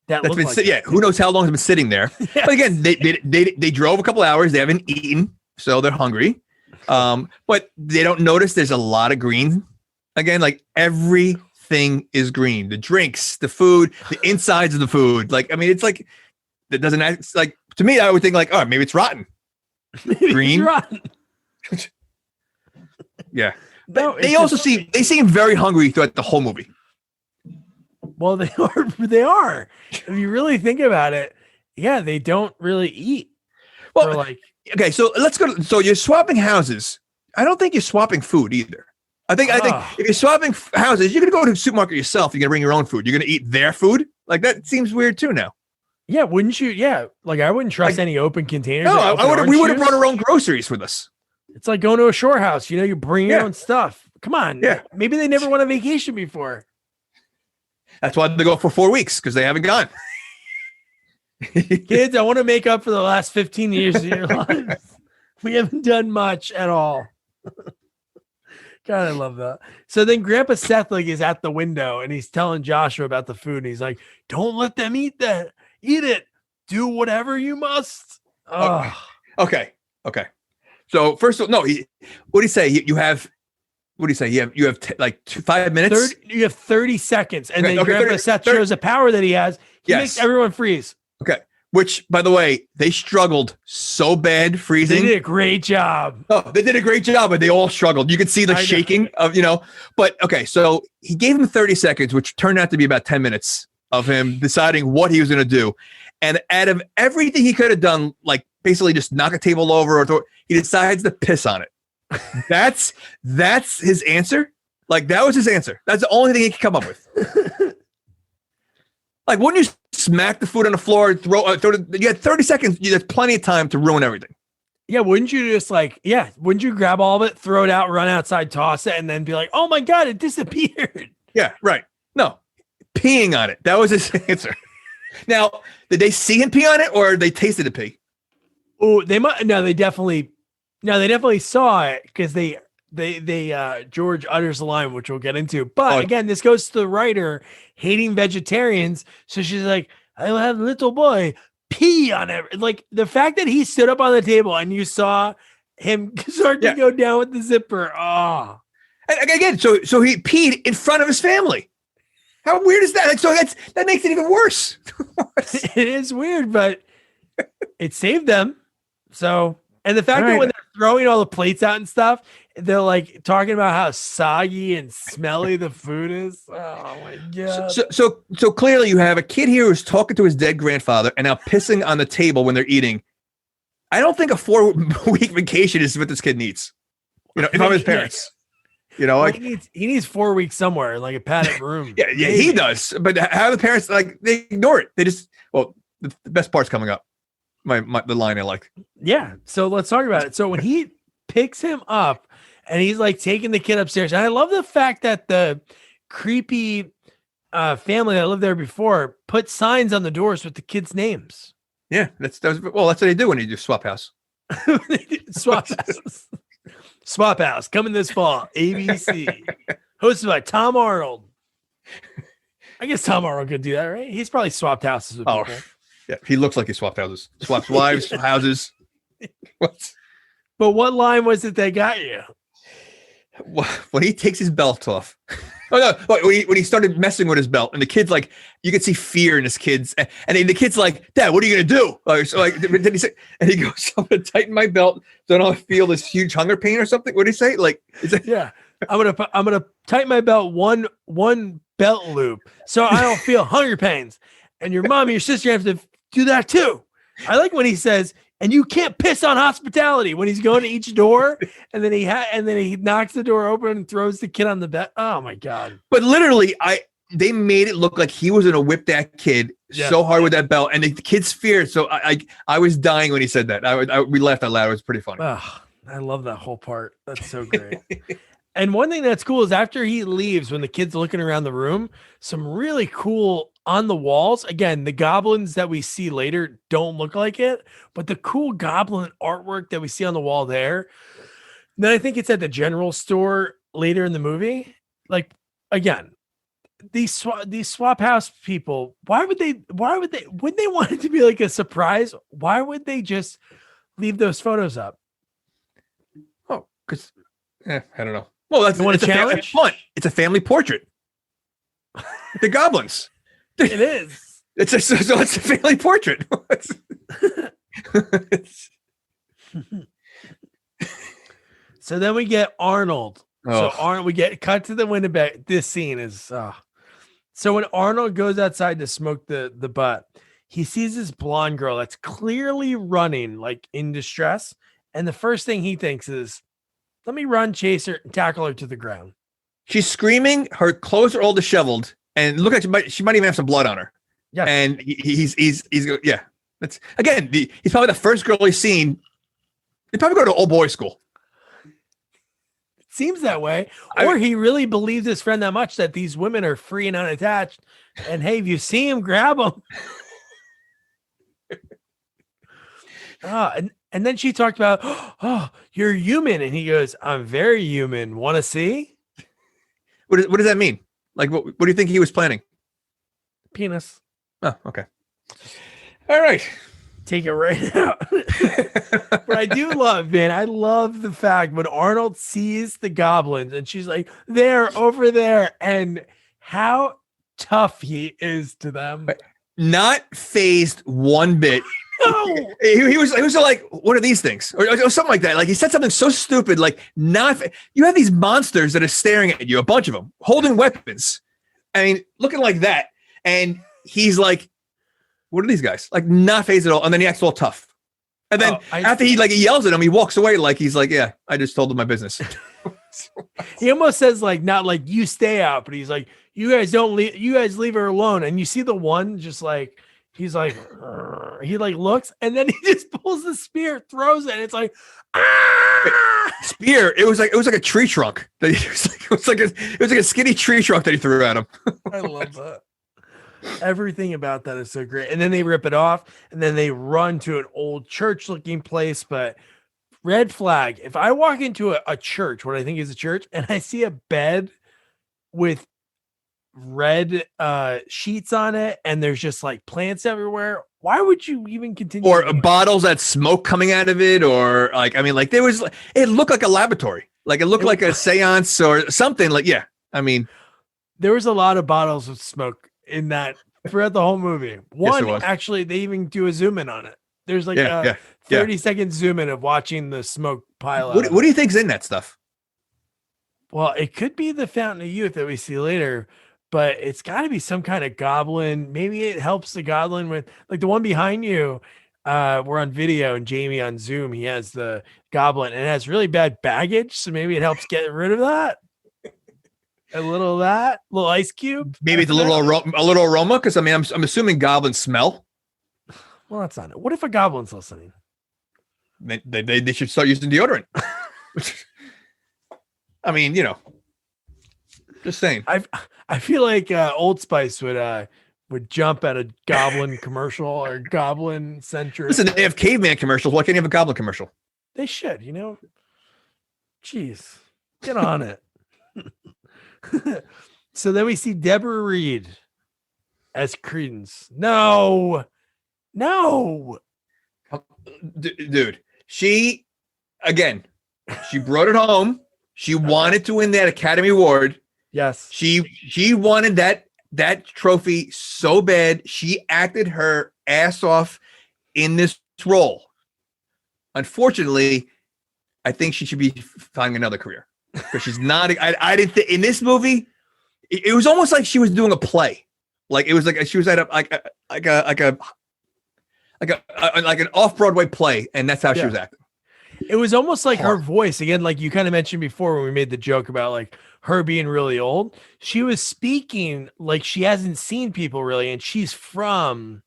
That's been who knows how long it's been sitting there. Yes. But again, they drove a couple hours. They haven't eaten, so they're hungry. But they don't notice there's a lot of green. Again, like everything is green. The drinks, the food, the insides of the food. Like, I mean, it's like that doesn't act. It's like to me, I would think like, oh, maybe it's rotten. Green. It's rotten. Yeah. But they seem very hungry throughout the whole movie. Well, they are. If you really think about it, yeah, they don't really eat. Well, okay, so let's go. So you're swapping houses. I don't think you're swapping food either. I think if you're swapping houses, you're going to go to the supermarket yourself. You're going to bring your own food. You're going to eat their food. Like that seems weird too now. Yeah, wouldn't you? Yeah, like I wouldn't trust any open containers. No, we would have brought our own groceries with us. It's like going to a shore house. You bring your Yeah. own stuff. Come on. Yeah. Maybe they never went on vacation before. That's why they go for 4 weeks, because they haven't gone. Kids, I want to make up for the last 15 years of your lives. We haven't done much at all. God, I love that. So then Grandpa Seth is at the window and he's telling Joshua about the food. And he's like, don't let them eat that. Eat it. Do whatever you must. Oh. Okay. So first of all, what do you say? You have, what do you say? You have 5 minutes? You have 30 seconds. And then Okay, Grandpa 30, Seth 30. shows the power that he has. He makes everyone freeze. Okay. Which, by the way, they struggled so bad freezing. They did a great job. Oh, they did a great job, but they all struggled. You could see the shaking of, But okay, so he gave him 30 seconds, which turned out to be about 10 minutes of him deciding what he was going to do. And out of everything he could have done, like basically just knock a table over or he decides to piss on it. That's his answer. Like, that was his answer. That's the only thing he could come up with. Like, wouldn't you smack the food on the floor, throw it? You had 30 seconds. There's plenty of time to ruin everything. Yeah, wouldn't you just wouldn't you grab all of it, throw it out, run outside, toss it, and then be like, oh my God, it disappeared. Yeah, right. No, peeing on it. That was his answer. Now, did they see him pee on it or they tasted the pee? Oh, they definitely saw it because they George utters the line, which we'll get into. But again, this goes to the writer hating vegetarians. So she's like, I will have little boy pee on it. Like the fact that he stood up on the table and you saw him start to go down with the zipper. Oh, and again, so he peed in front of his family. How weird is that? Like, so that makes it even worse. It is weird, but it saved them. So, and the fact that when they're throwing all the plates out and stuff, they're like talking about how soggy and smelly the food is. Oh my God. So clearly you have a kid here who's talking to his dead grandfather and now pissing on the table when they're eating. I don't think a 4-week vacation is what this kid needs. If I'm his parents. He needs 4 weeks somewhere in like a padded room. yeah, he does. But how the parents they ignore it. They just the best part's coming up. The line I like. Yeah. So let's talk about it. So when he picks him up and he's like taking the kid upstairs, and I love the fact that the creepy family that lived there before put signs on the doors with the kids' names. Yeah, that's what they do when you do swap house. Swap house. Swap house coming this fall. ABC hosted by Tom Arnold. I guess Tom Arnold could do that, right? He's probably swapped houses with people. Yeah, he looks like he swapped houses. Swaps wives, houses. What? But what line was it that got you? When he takes his belt off. Oh no! When he started messing with his belt, and the kid's like, you could see fear in his kids, and then the kid's like, "Dad, what are you gonna do?" Then he said, and he goes, "I'm gonna tighten my belt so I don't feel this huge hunger pain or something." What did he say? Yeah, I'm gonna tighten my belt one belt loop so I don't feel hunger pains. And your mom and your sister have to do that too. I like when he says, and you can't piss on hospitality when he's going to each door, and then he knocks the door open and throws the kid on the bed. Oh my God. But literally, they made it look like he was gonna whip that kid so hard with that belt, and the kid's feared. So I was dying when he said that. We laughed out loud. It was pretty funny. Oh, I love that whole part. That's so great. And one thing that's cool is after he leaves, when the kid's looking around the room, some really cool on the walls. Again, the goblins that we see later don't look like it, but the cool goblin artwork that we see on the wall there. Then I think it's at the general store later in the movie. Like, again, these swap house people, wouldn't they want it to be like a surprise? Why would they just leave those photos up? Oh, because I don't know. Well, that's a challenge. It's a family portrait. The goblins. It is. It's a family portrait. So then we get Arnold. So Arnold, we get cut to the window back. This scene is so when Arnold goes outside to smoke the butt, he sees this blonde girl that's clearly running like in distress. And the first thing he thinks is, let me run, chase her, and tackle her to the ground. She's screaming. Her clothes are all disheveled, and look like she might even have some blood on her. Yeah, and he's yeah. That's again. He's probably the first girl he's seen. They probably go to old boys school. seems that way. I- Or he really believes his friend that much that these women are free and unattached. And hey, if you see him, grab him. And then she talked about, oh, you're human. And he goes, I'm very human. Want to see? What does that mean? Like, what do you think he was planning? Penis. Oh, okay. All right. Take it right out. But I do love, man, I love the fact when Arnold sees the goblins and she's like, they're over there, and how tough he is to them. Not phased one bit. No. He was like, what are these things? Or something like that. Like he said something so stupid, like you have these monsters that are staring at you, a bunch of them, holding weapons. I mean, looking like that. And he's like, what are these guys? Like not phased at all. And then he acts all tough. And then after he yells at him, he walks away like he's like, yeah, I just told him my business. He almost says like, not like you stay out, but he's like, you guys leave her alone. And you see the one just like, he's like, he like looks, and then he just pulls the spear, throws it, and it's like, ah! Spear. It was like a tree trunk. It was like a skinny tree trunk that he threw at him. I love that. Everything about that is so great. And then they rip it off, and then they run to an old church-looking place. But red flag: if I walk into a church, what I think is a church, and I see a bed with red sheets on it and there's just like plants everywhere, why would you even continue? Or bottles that smoke coming out of it, or like, I mean, like it looked like a laboratory, like it looked like a seance or something. Like, yeah, I mean, there was a lot of bottles of smoke in that throughout the whole movie. One, actually, they even do a zoom in on it. There's like a 30-second zoom in of watching the smoke pile out. What do you think's in that stuff? Well, it could be the Fountain of Youth that we see later, but it's got to be some kind of goblin. Maybe it helps the goblin with, like the one behind you. We're on video and Jamie on Zoom, he has the goblin and it has really bad baggage. So maybe it helps get rid of that. A little of that, a little ice cube. Maybe it's a little aroma. Cause I mean, I'm assuming goblins smell. Well, that's not it. What if a goblin's listening? They should start using deodorant. I mean, just saying. I feel like Old Spice would jump at a goblin commercial or goblin centric. Listen, they have caveman commercials. Why can't you have a goblin commercial? They should, Jeez, get on it. So then we see Deborah Reed as Credence. No. Dude, she brought it home. She wanted to win that Academy Award. Yes. She wanted that trophy so bad. She acted her ass off in this role. Unfortunately, I think she should be finding another career because she's not. I didn't think in this movie. It was almost like she was doing a play. Like it was like she was at an off-Broadway play, and that's how she was acting. It was almost like her voice again, like you kind of mentioned before when we made the joke about like her being really old. She was speaking like she hasn't seen people really, and she's from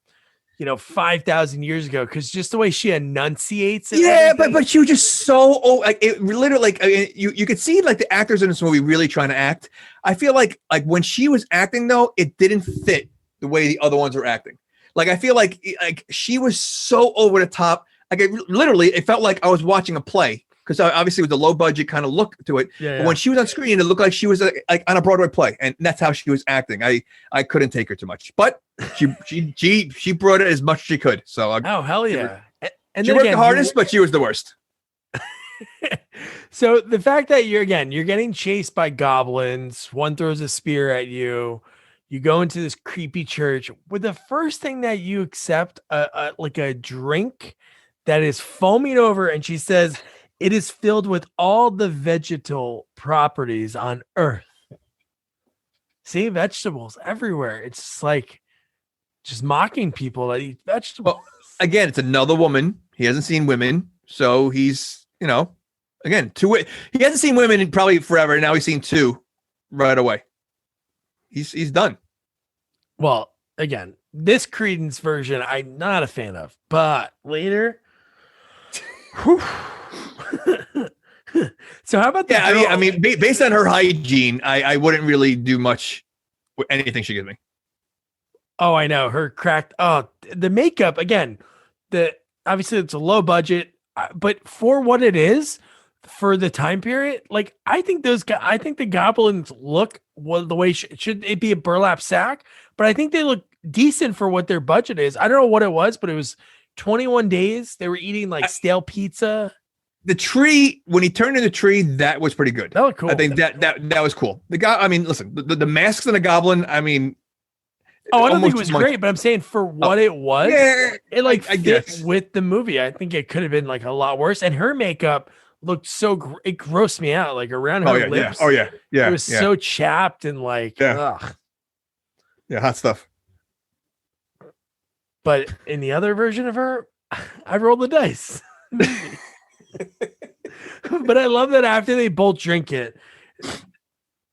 5,000 years ago, because just the way she enunciates it. Yeah, but she was just so old. Like it literally, like you could see like the actors in this movie really trying to act. I feel like when she was acting though, it didn't fit the way the other ones were acting. Like I feel like she was so over the top. Like it felt like I was watching a play, because obviously with the low budget kind of look to it. Yeah. But when she was on screen, it looked like she was like on a Broadway play, and that's how she was acting. I couldn't take her too much, but she brought it as much as she could. So oh hell yeah! And she worked the hardest, but she was the worst. So the fact that you're getting chased by goblins, one throws a spear at you. You go into this creepy church with the first thing that you accept, like a drink that is foaming over, and she says it is filled with all the vegetal properties on earth. See, vegetables everywhere. It's just like mocking people that eat vegetables. Well, again, it's another woman. He hasn't seen women, so he's again he hasn't seen women in probably forever. And now he's seen two right away. He's done. Well, again, this Credence version I'm not a fan of, but later, So how about the Yeah, girl? I mean, based on her hygiene, I wouldn't really do much with anything she gives me. Oh, I know her cracked. Oh, the makeup again. The obviously it's a low budget, but for what it is, for the time period, like I think I think the goblins look the way should it be a burlap sack, but I think they look decent for what their budget is. I don't know what it was, but it was 21 days. They were eating like stale pizza. The tree, when he turned into the tree, that was pretty good. That looked cool. I think that was cool. The guy, I mean, listen, the masks and the goblin, I mean, oh, I don't think it was great, but I'm saying for what it was, yeah, it like I fit guess with the movie. I think it could have been like a lot worse. And her makeup looked so it grossed me out, like around her lips. Oh yeah, it was so chapped and like, ugh. Yeah, hot stuff. But in the other version of her, I rolled the dice. But I love that after they both drink it,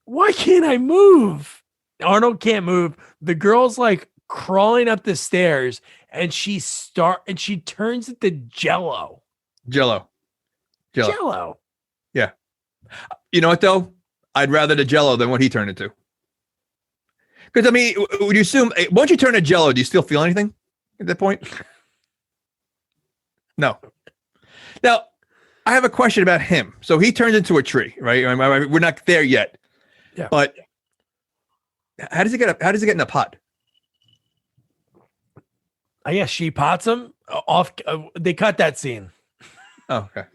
why can't I move? Arnold can't move. The girl's like crawling up the stairs and she turns into Jello. Jello. Yeah. You know what though? I'd rather the Jello than what he turned into. Because I mean, would you assume once you turn to Jello, do you still feel anything at that point? No. Now, I have a question about him. So he turns into a tree, right? We're not there yet. Yeah. But how does he get in a pot? I guess she pots him off. They cut that scene. Oh, okay.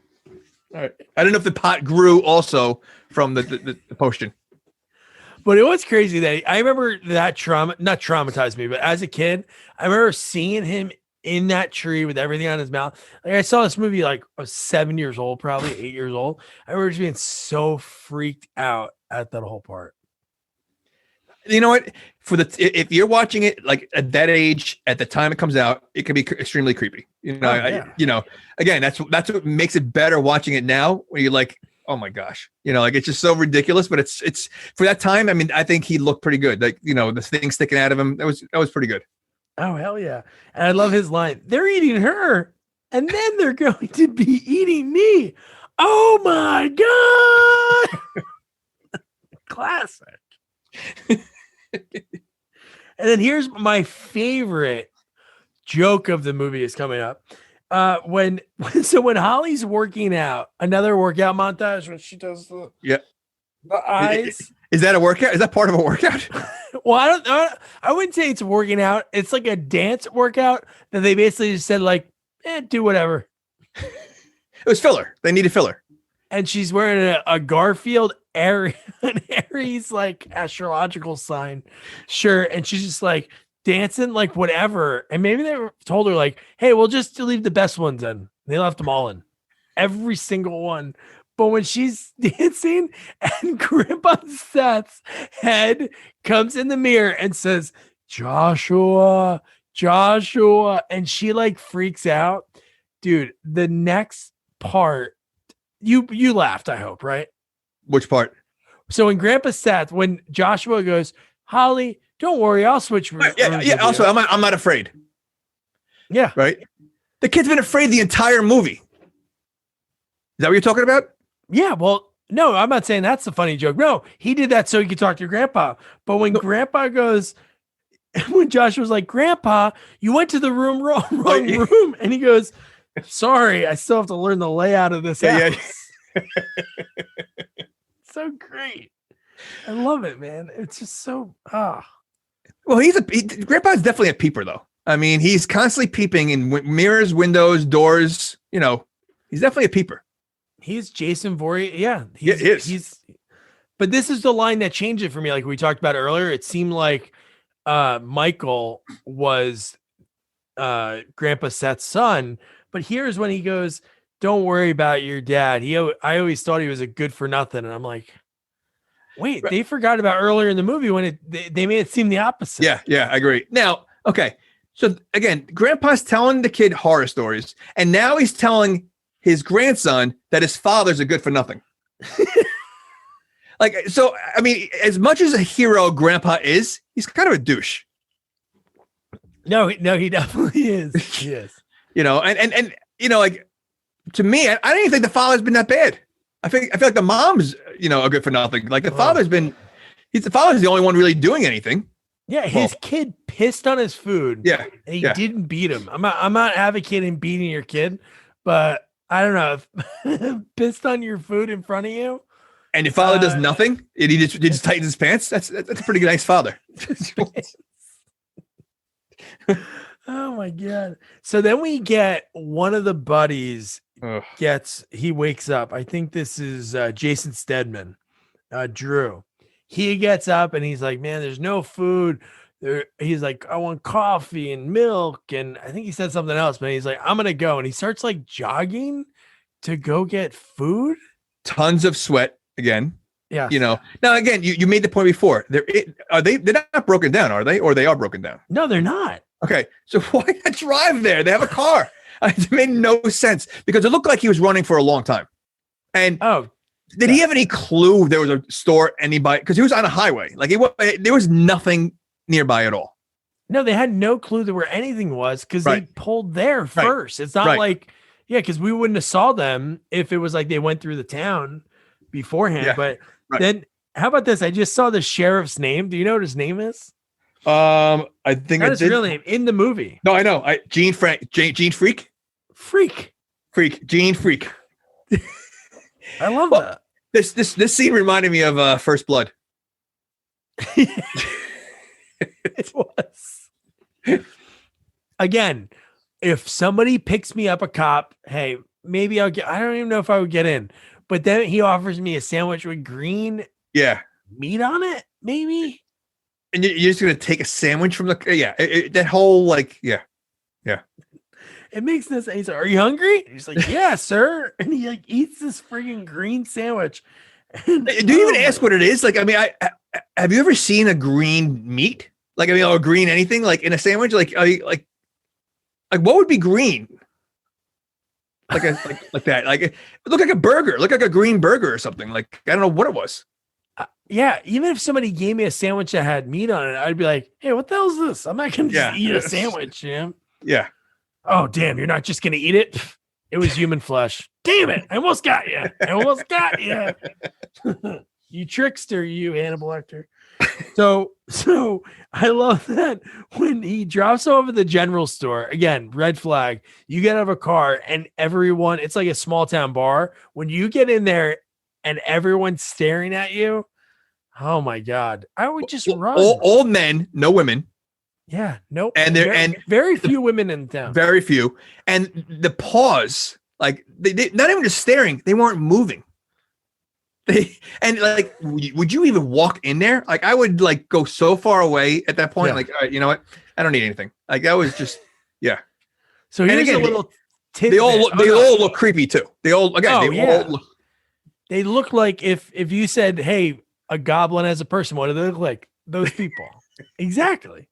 All right. I don't know if the pot grew also from the potion. But it was crazy that I remember that not traumatized me, but as a kid, I remember seeing him in that tree with everything on his mouth. Like I saw this movie like I was 7 years old, probably 8 years old. I remember just being so freaked out at that whole part. You know what? If you're watching it like at that age, at the time it comes out, it can be extremely creepy. You know, again, that's what makes it better watching it now when you're like, oh my gosh, like it's just so ridiculous. But it's for that time. I mean, I think he looked pretty good. Like, the thing sticking out of him, that was pretty good. Oh, hell yeah. And I love his line. They're eating her and then they're going to be eating me. Oh my God. Classic. And then here's my favorite joke of the movie is coming up. When Holly's working out, another workout montage when she does the eyes. Is that a workout? Is that part of a workout? Well, I wouldn't say it's working out. It's like a dance workout that they basically just said like, do whatever. It was filler. They needed filler. And she's wearing a Garfield Aries like astrological sign shirt, and she's just like dancing like whatever. And maybe they told her like, hey, we'll just leave the best ones in. They left them all in, every single one. But when she's dancing and Grandpa Seth's head comes in the mirror and says, Joshua, and she like freaks out, dude. The next part, you laughed, I hope, right? Which part? So when Grandpa Seth, when Joshua goes, Holly, don't worry, I'll switch. Yeah. Also, I'm not afraid. Yeah. Right. The kid's been afraid the entire movie. Is that what you're talking about? Yeah. Well, no, I'm not saying that's the funny joke. No, he did that so he could talk to your grandpa. But when Grandpa goes, when Josh was like, Grandpa, you went to the wrong room. And he goes, sorry, I still have to learn the layout of this house. Yeah. So great. I love it, man. It's just so Well, Grandpa's definitely a peeper, though. I mean, he's constantly peeping in mirrors, windows, doors. He's definitely a peeper. He's Jason Voorhees. Yeah, he's. But this is the line that changed it for me. Like we talked about earlier, it seemed like Michael was Grandpa Seth's son. But here's when he goes, don't worry about your dad. I always thought he was a good for nothing. And I'm like, wait, They forgot about earlier in the movie when they made it seem the opposite. Yeah, I agree. Now, okay. So again, Grandpa's telling the kid horror stories, and now he's telling his grandson that his father's a good for nothing. Like, so, I mean, as much as a hero Grandpa is, he's kind of a douche. No, he definitely is. He is. And like, to me, I don't even think the father's been that bad. I feel like the mom's, are good for nothing. Like the Oh. father's the only one really doing anything. Yeah, his kid pissed on his food. Yeah, and he didn't beat him. I'm not advocating beating your kid, but I don't know if pissed on your food in front of you. And your father does nothing, and he just tightens his pants. That's a pretty nice father. Oh my god! So then we get one of the buddies he wakes up. I think this is Jason Stedman, Drew. He gets up and he's like, man, there's no food. He's like, I want coffee and milk. And I think he said something else, but he's like, I'm going to go. And he starts like jogging to go get food. Tons of sweat again. Yeah. Now again, you made the point before. They're not broken down, are they? Or they are broken down? No, they're not. Okay. So why not drive there? They have a car. It made no sense because it looked like he was running for a long time. And did he have any clue there was a store anybody? Because he was on a highway. Like there was nothing nearby at all. No, they had no clue that where anything was because they pulled there first. It's not like, because we wouldn't have saw them if it was like they went through the town beforehand. Yeah. But then how about this? I just saw the sheriff's name. Do you know what his name is? I think that's his real name in the movie. No, I know. Gene Freak. Gene Freak. I love that. This scene reminded me of First Blood. It was. Again, if somebody picks me up a cop, hey, maybe I don't even know if I would get in. But then he offers me a sandwich with green meat on it, maybe. And you're just going to take a sandwich from that whole It makes no sense. He's like, are you hungry? He's like, yeah, sir. And he like eats this freaking green sandwich. And, do you even ask what it is? Like, I mean, have you ever seen a green meat? Like, I mean, or green anything like in a sandwich? Like what would be green? Like that. Like it looked like a burger. Look like a green burger or something. Like I don't know what it was. Even if somebody gave me a sandwich that had meat on it, I'd be like, hey, what the hell is this? I'm not gonna just eat a sandwich, Yeah. Oh, damn, you're not just gonna eat it? It was human flesh. Damn it, I almost got you. You trickster, you Hannibal Lecter. So I love that when he drops over at the general store, again, red flag, you get out of a car and everyone, it's like a small town bar. When you get in there and everyone's staring at you, oh my God, I would just run. All men, no women. Yeah, nope. And very few women in town. Very few. And the pause, like they not even just staring, they weren't moving. Would you even walk in there? Like I would like go so far away at that point. Yeah. Like, all right, you know what? I don't need anything. Like that was just So here's a little tidbit. They all look creepy too. They all they look like if you said, hey, a goblin as a person, what do they look like? Those people. Exactly.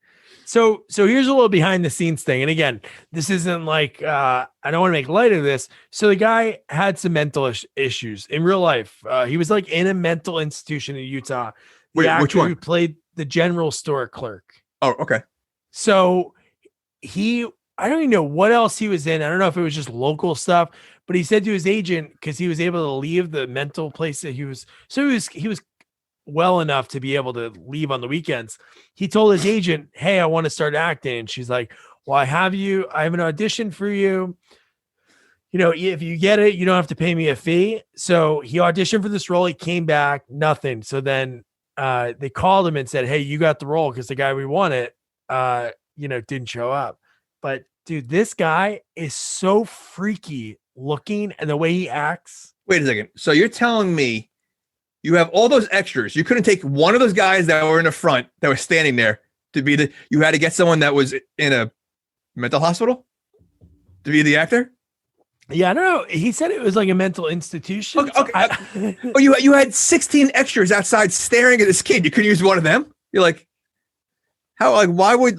So here's a little behind the scenes thing. And again, this isn't like, I don't want to make light of this. So the guy had some mental issues in real life. He was like in a mental institution in Utah. Which one? Who played the general store clerk. Oh, okay. So I don't even know what else he was in. I don't know if it was just local stuff, but he said to his agent, because he was able to leave the mental place that he was well enough to be able to leave on the weekends. He told his agent, hey, I want to start acting. And she's like, well, I have an audition for you. If you get it, you don't have to pay me a fee. So he auditioned for this role. He came back, nothing. So then they called him and said, hey, you got the role because the guy we wanted, didn't show up. But dude, this guy is so freaky looking and the way he acts. Wait a second. So you're telling me you have all those extras. You couldn't take one of those guys that were in the front that were standing there to be you had to get someone that was in a mental hospital to be the actor? Yeah, I don't know. He said it was like a mental institution. Okay. You had 16 extras outside staring at this kid. You couldn't use one of them? You're like, how? Like, why would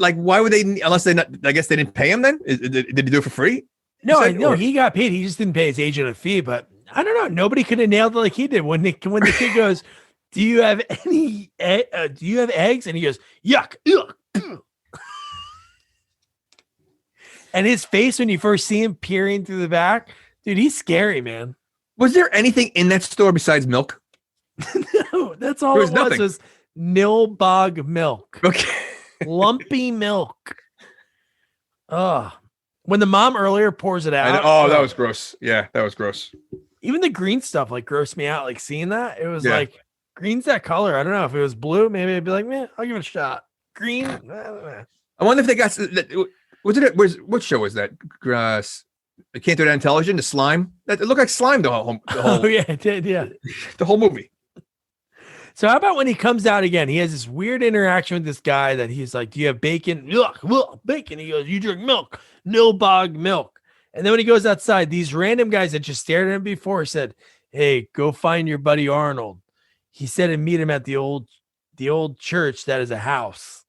they? Unless they not? I guess they didn't pay him. Then did he do it for free? No, he got paid. He just didn't pay his agent a fee. But I don't know. Nobody could have nailed it like he did when the kid goes, "Do you have any? Do you have eggs?" And he goes, "Yuck." And his face when you first see him peering through the back, dude, he's scary, man. Was there anything in that store besides milk? No, that's all There it was nothing. was Nilbog milk. Okay. Lumpy milk. Oh, when the mom earlier pours it out. That was gross. Yeah, that was gross. Even the green stuff like grossed me out. Like seeing that, it was Yeah. like green's that color. I don't know if it was blue. Maybe I'd be like, man, I'll give it a shot. Green. I don't know. I wonder if they got what show was that? I can't do that on television. The slime. It looked like slime the whole Oh yeah, it did. Yeah. the whole movie. So how about when he comes out again? He has this weird interaction with this guy that he's like, "Do you have bacon?" Ugh, bacon. He goes, "You drink milk, Nilbog milk." And then when he goes outside, these random guys that just stared at him before said, "Hey, go find your buddy Arnold." He said to meet him at the old church that is a house.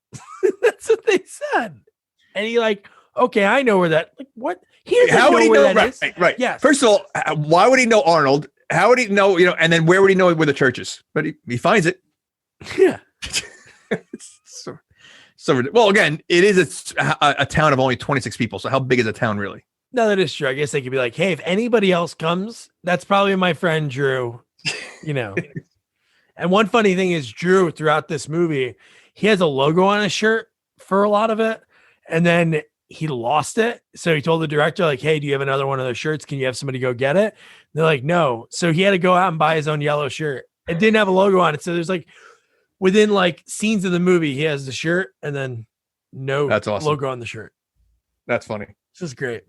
That's what they said. And he like, okay, I know where that. Like, what? He doesn't How would he where know? that is. Right. Yes. First of all, why would he know Arnold? How would he know? And then where would he know where the church is? But he finds it. Yeah. So well, again, it is a town of only 26 people. So how big is a town really? No, that is true. I guess they could be like, hey, if anybody else comes, that's probably my friend Drew, And one funny thing is Drew throughout this movie, he has a logo on his shirt for a lot of it. And then he lost it. So he told the director, like, hey, do you have another one of those shirts? Can you have somebody go get it? And they're like, no. So he had to go out and buy his own yellow shirt. It didn't have a logo on it. So there's like within like scenes of the movie, he has the shirt and then no That's awesome. logo on the shirt. That's funny. This is great.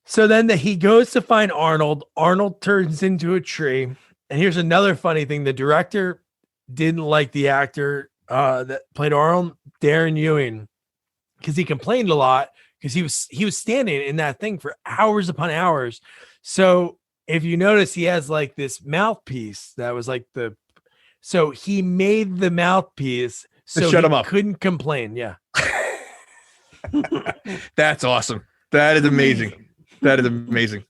So then he goes to find Arnold. Arnold turns into a tree. And here's another funny thing. The director didn't like the actor that played Arnold, Darren Ewing, because he complained a lot because he was standing in that thing for hours upon hours. So if you notice, he has like this mouthpiece that was like so he made the mouthpiece so shut he him up. couldn't complain. Yeah. That's awesome. That is amazing. That is amazing.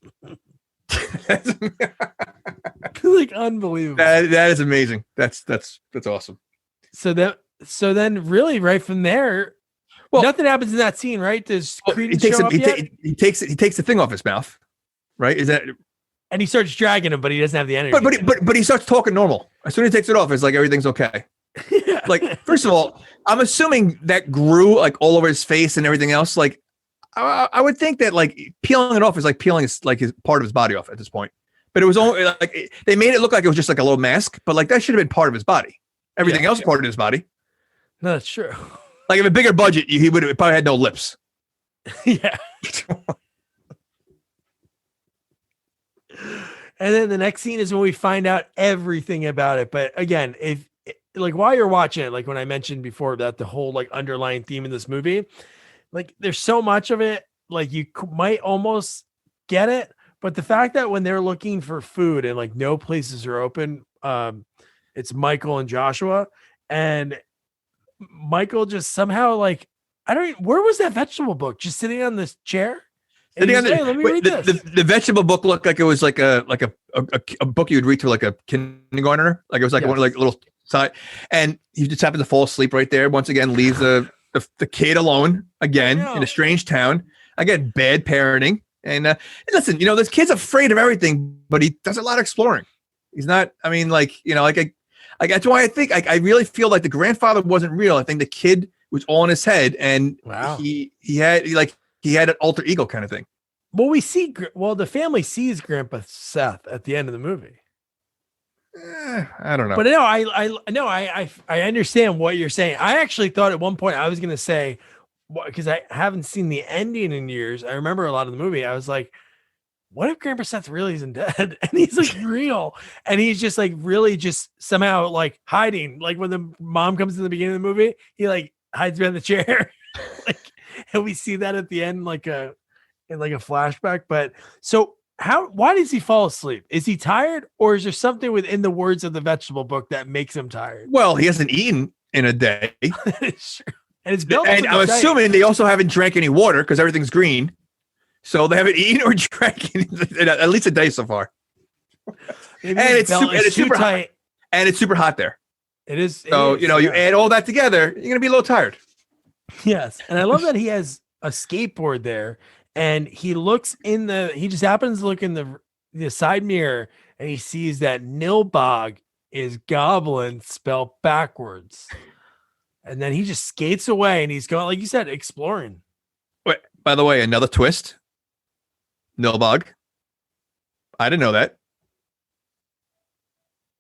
Like unbelievable. That is amazing. That's awesome. So then really right from there, Well, nothing happens in that scene, right? Does Creed he show up yet? he takes the thing off his mouth, right? Is that? And he starts dragging him, but he doesn't have the energy. But he starts talking normal. As soon as he takes it off, it's like everything's okay. Yeah. Like, first of all, I'm assuming that grew like all over his face and everything else. Like, I would think that like peeling it off is like peeling his part of his body off at this point. But it was only like they made it look like it was just like a little mask, but like that should have been part of his body. Everything else part of his body. No, that's true. Like if a bigger budget, he would have probably had no lips. Yeah. And then the next scene is when we find out everything about it. But again, if like while you're watching it, like when I mentioned before that the whole like underlying theme in this movie, like there's so much of it, like you might almost get it. But the fact that when they're looking for food and like no places are open, it's Michael and Joshua, and Michael just somehow like, where was that vegetable book? Just sitting on this chair? And Hey, let me read this. the vegetable book looked like it was like a book you'd read to like a kindergartner. Like it was like one like a little side, and he just happened to fall asleep right there. Once again, leaves the kid alone again in a strange town. Again, bad parenting. And listen, this kid's afraid of everything, but he does a lot of exploring. He's not. I mean, like that's why I think I really feel like the grandfather wasn't real. I think the kid was all in his head, and he had an alter ego kind of thing. Well, the family sees Grandpa Seth at the end of the movie. I don't know, but no, I understand what you're saying. I actually thought at one point I was going to say, because I haven't seen the ending in years. I remember a lot of the movie. I was like, what if Grandpa Seth really isn't dead and he's like real and he's just like really just somehow like hiding? Like when the mom comes in the beginning of the movie, he like hides behind the chair. And we see that at the end, in a flashback. But so why does he fall asleep? Is he tired, or is there something within the words of the vegetable book that makes him tired? Well, he hasn't eaten in a day. It's true. And it's built. And I'm assuming they also haven't drank any water because everything's green. So they haven't eaten or drank at least a day so far. And it's super hot. And it's super hot there. It is. So, you add all that together, you're going to be a little tired. Yes. And I love that he has a skateboard there. And he just happens to look in the side mirror, and he sees that Nilbog is goblin spelled backwards. And then he just skates away, and he's going, like you said, exploring. Wait, by the way, another twist. Nilbog. I didn't know that.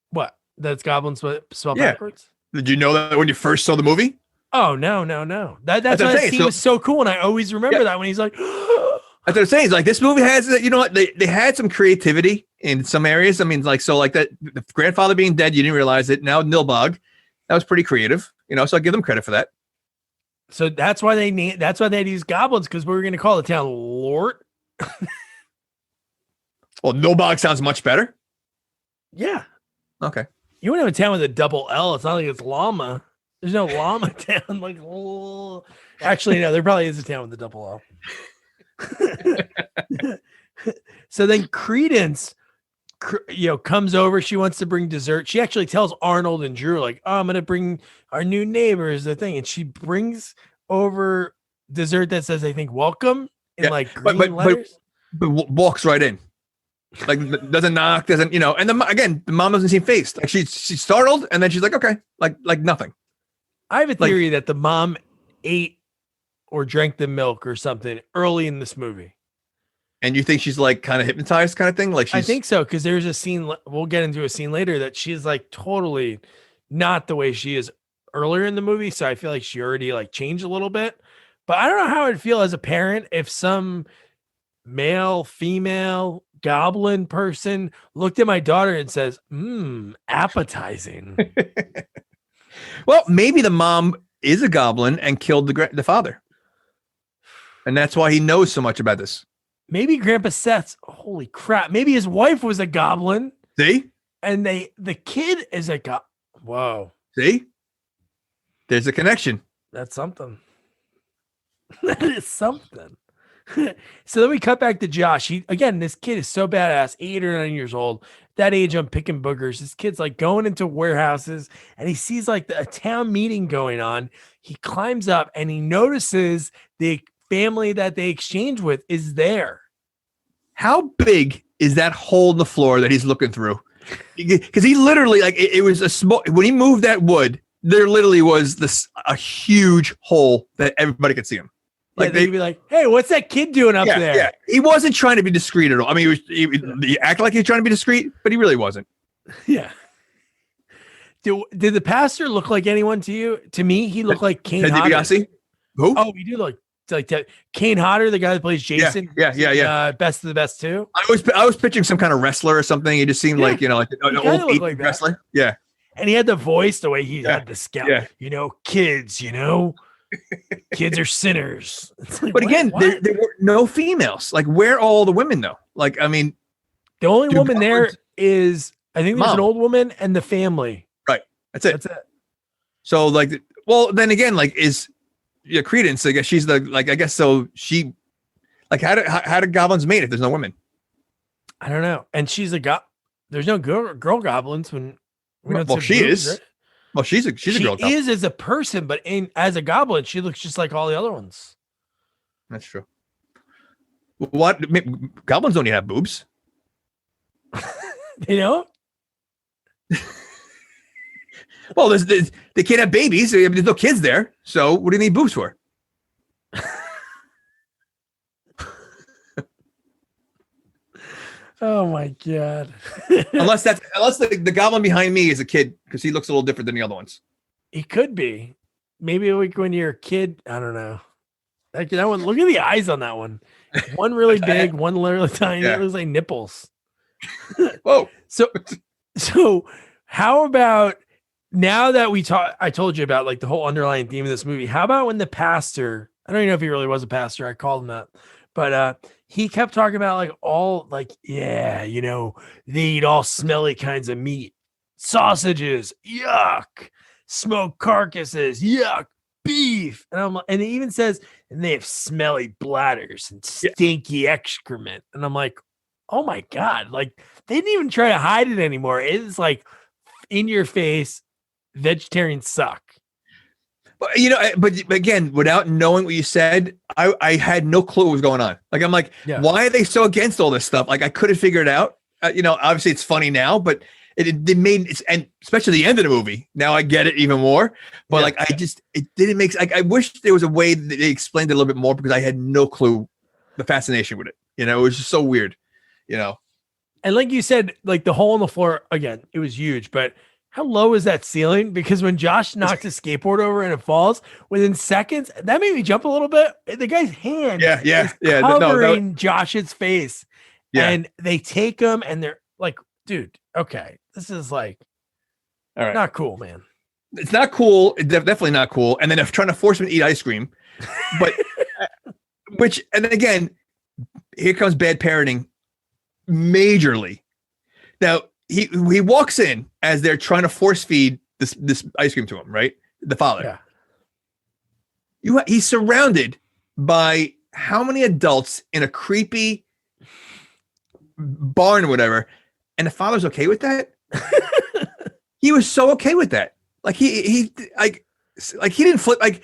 What? That's goblin spelled Yeah. backwards? Did you know that when you first saw the movie? Oh, no. That's why that scene was so cool, and I always remember that when he's like... That's what I'm saying. It's like this movie has, you know what? They had some creativity in some areas. I mean, like, so like that, the grandfather being dead, you didn't realize it. Now Nilbog, that was pretty creative, you know. So I give them credit for that. So that's why they had these goblins, because we were going to call the town Lort. Well, Nilbog sounds much better. Yeah. Okay. You wouldn't have a town with a double L. It's not like it's llama. There's no llama town. Like, actually, no, there probably is a town with a double L. So then Credence, comes over. She wants to bring dessert. She actually tells Arnold and Drew, like, "Oh, I'm gonna bring our new neighbors the thing," and she brings over dessert that says, I think, "Welcome" in like green letters. But walks right in, like doesn't knock, doesn't, and then again, the mom doesn't seem phased. Like she's startled, and then she's like, okay, like nothing. I have a theory that the mom ate or drank the milk or something early in this movie. And you think she's like kind of hypnotized kind of thing? Like I think so, because there's a scene, we'll get into a scene later, that she's like totally not the way she is earlier in the movie. So I feel like she already like changed a little bit. But I don't know how I'd feel as a parent if some male, female, goblin person looked at my daughter and says, appetizing. Well, maybe the mom is a goblin and killed the father. And that's why he knows so much about this. Maybe Grandpa Seth's, holy crap. Maybe his wife was a goblin. See? And the kid is a goblin. Whoa. See? There's a That's something. That is something. So then we cut back to Josh. This kid is so badass, 8 or 9 years old. That age, I'm picking boogers. This kid's like going into warehouses, and he sees like a town meeting going on. He climbs up and he notices the family that they exchange with is there. How big is that hole in the floor that he's looking through? Because he literally, like, it was a small, when he moved that wood, there literally was a huge hole that everybody could see him. Like they'd be like, "Hey, what's that kid doing up there?" Yeah, he wasn't trying to be discreet at all. I mean, he acted like he was trying to be discreet, but he really wasn't. Yeah. Did the pastor look like anyone to you? To me, he looked like Kane Ted Hodder. DiBiase? Who? Oh, he did look like that. Kane Hodder, the guy that plays Jason. Yeah. Best of the Best too. I was pitching some kind of wrestler or something. He just seemed like an old like wrestler. Yeah. And he had the voice, the way he had the scout. Yeah. Kids, kids are sinners. Like, but again, there were no females. Like, where are all the women though? Like, I mean, the only woman there is, I think there's an old woman and the family. Right. That's it. So like, well, then again, like, is Credence, I guess she's so she, like, how do goblins mate if there's no women? I don't know. And she's there's no girl goblins when we don't. Well, she is. Right? Well, she's a girl. She is as a person, but as a goblin, she looks just like all the other ones. That's true. What? Goblins don't even have boobs. They don't? Well, they can't have babies. There's no kids there. So what do you need boobs for? Oh my God. unless the goblin behind me is a kid, because he looks a little different than the other ones. He could be. Maybe when you're a kid, I don't know. Like that one, look at the eyes on that one. One really big, one really tiny. Yeah. It looks like nipples. Whoa. So how about now that I told you about like the whole underlying theme of this movie, how about when the pastor, I don't even know if he really was a pastor, I called him that, but he kept talking about like all like, they eat all smelly kinds of meat, sausages, yuck, smoked carcasses, yuck, beef. And it even says, and they have smelly bladders and stinky excrement. And I'm like, oh my God, like they didn't even try to hide it anymore. It's like in your face, vegetarians suck. But but again, without knowing what you said, I had no clue what was going on. Like, I'm like, why are they so against all this stuff? Like, I couldn't figure it out. Obviously it's funny now, but it made it, and especially the end of the movie. Now I get it even more. But it didn't make. Like, I wish there was a way that they explained it a little bit more, because I had no clue the fascination with it. It was just so weird. And like you said, like the hole in the floor again, it was huge, but how low is that ceiling? Because when Josh knocked his skateboard over and it falls, within seconds, that made me jump a little bit. The guy's hand is covering Josh's face. Yeah. And they take him and they're like, dude, okay, this is like, all right, not cool, man. It's not cool. It's definitely not cool. And then they're trying to force him to eat ice cream. But, and then again, here comes bad parenting majorly. Now, he walks in as they're trying to force feed this ice cream to him, right? The father. Yeah. He's surrounded by how many adults in a creepy barn or whatever, and the father's okay with that? He was so okay with that. Like he didn't flip. Like,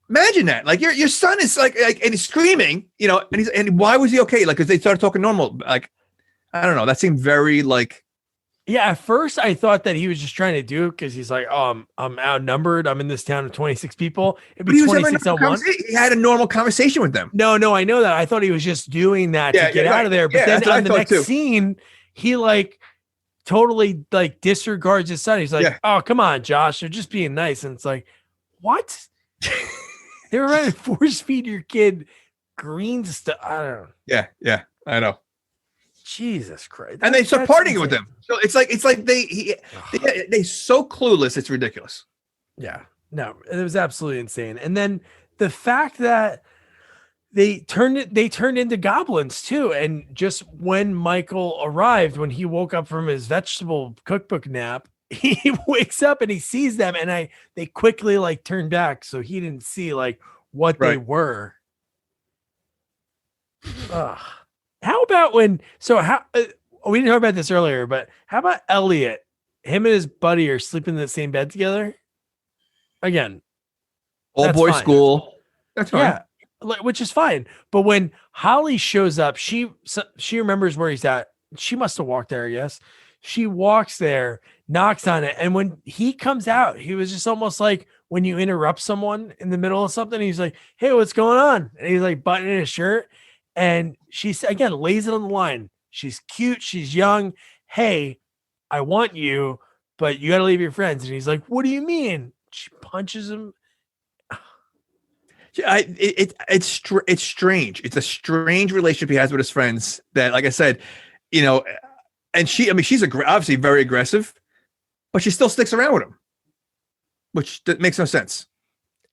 imagine that. Like your son is like and he's screaming, and why was he okay? Like, because they started talking normal. Like, I don't know. That seemed very like. Yeah, at first I thought that he was just trying to do it because he's like, oh, I'm outnumbered. I'm in this town of 26 people. It'd be 26 on one. He had a normal conversation with them. No, I know that. I thought he was just doing that to get out of there. But then on the next scene, he like totally like disregards his son. He's like, oh, come on, Josh. They're just being nice. And it's like, what? They were trying to force feed your kid green stuff. I don't know. Yeah, I know. Jesus Christ. And they start partying with them. So it's like they so clueless. It's ridiculous. Yeah, no, it was absolutely insane. And then the fact that they turned into goblins too. And just when Michael arrived, when he woke up from his vegetable cookbook nap, he wakes up and he sees them, and they quickly like turned back. So he didn't see like what they were. Ugh. How about we didn't talk about this earlier, but how about Elliot? Him and his buddy are sleeping in the same bed together. Again, all boys school. That's fine. Yeah, which is fine. But when Holly shows up, she remembers where he's at. She must have walked there. Yes, she walks there, knocks on it, and when he comes out, he was just almost like when you interrupt someone in the middle of something. He's like, "Hey, what's going on?" And he's like buttoning his shirt. And she's, again, lays it on the line. She's cute. She's young. Hey, I want you, but you got to leave your friends. And he's like, what do you mean? She punches him. It's strange. It's a strange relationship he has with his friends that, like I said, and she's obviously very aggressive, but she still sticks around with him, which makes no sense.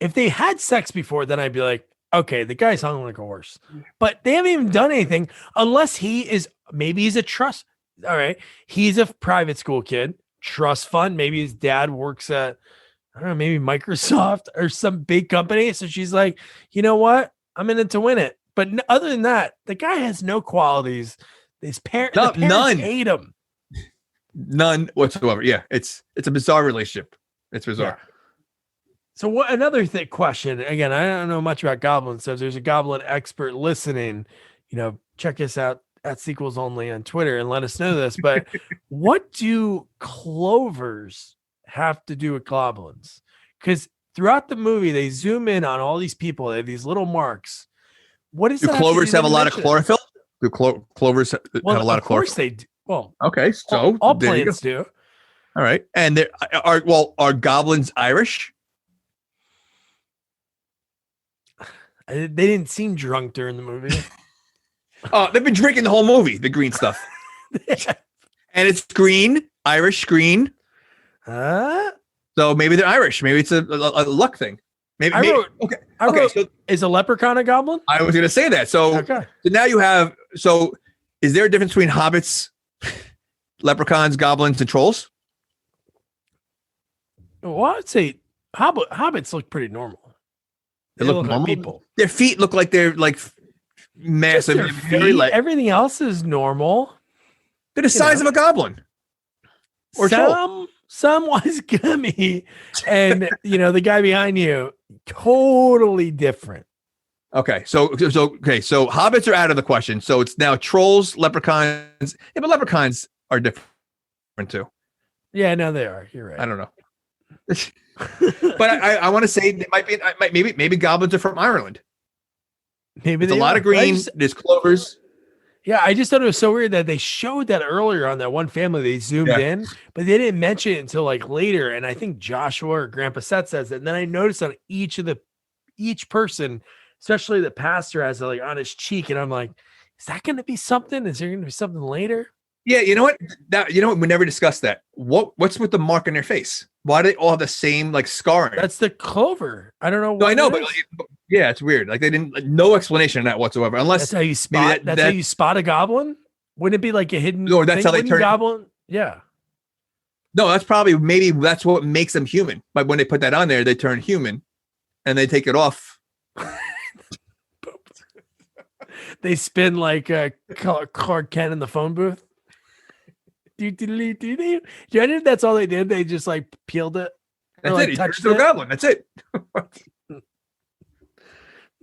If they had sex before, then I'd be like, okay, the guy's hung like a horse, but they haven't even done anything unless maybe he's a trust. All right. He's a private school kid, trust fund. Maybe his dad works at, I don't know, maybe Microsoft or some big company. So she's like, you know what? I'm in it to win it. But other than that, the guy has no qualities. His parents none. hate him. None whatsoever. Yeah. It's a bizarre relationship. It's bizarre. Yeah. So what? Another question. Again, I don't know much about goblins. So if there's a goblin expert listening, check us out at Sequels Only on Twitter and let us know this. But what do clovers have to do with goblins? Because throughout the movie, they zoom in on all these people. They have these little marks. What is? Do clovers have a lot of chlorophyll? Do clovers have a lot of chlorophyll? Of course they do. Well, okay, so all plants do. All right, and are goblins Irish? They didn't seem drunk during the movie. Oh, they've been drinking the whole movie, the green stuff. And it's green, Irish green. So maybe they're Irish. Maybe it's a luck thing. Maybe. So is a leprechaun a goblin? I was going to say that. So now you have. So is there a difference between hobbits, leprechauns, goblins, and trolls? Well, I'd say hobbits look pretty normal. They look normal. Like people. Their feet look like they're like massive. Everything else is normal. They're the size of a goblin. Or some was gummy, and the guy behind you, Totally different. Okay, so hobbits are out of the question. So it's now trolls, leprechauns. Yeah, but leprechauns are different too. Yeah, no, they are. You're right. I don't know. But I want to say it might be maybe goblins are from Ireland. Maybe It's a they lot are. of green. There's clovers. Yeah, I just thought it was so weird that they showed that earlier on that one family. They zoomed in, but they didn't mention it until like later. And I think Joshua or Grandpa Seth says it. And then I noticed on each person, especially the pastor, has it like on his cheek, and I'm like, is that going to be something? Is there going to be something later? Yeah, you know what? We never discussed that. What's with the mark on their face? Why do they all have the same like scarring? That's the clover. I don't know. No, I know, but yeah, it's weird. Like they didn't no explanation on that whatsoever. Unless that's how you spot. That's how you spot a goblin. Wouldn't it be like a hidden? No, that's how they turn goblin. Yeah. No, that's that's what makes them human. But when they put that on there, they turn human, and they take it off. They spin like Clark Kent in the phone booth. Do you know that's all they did? They just like peeled it. That's like, it. He turns to a goblin. That's it.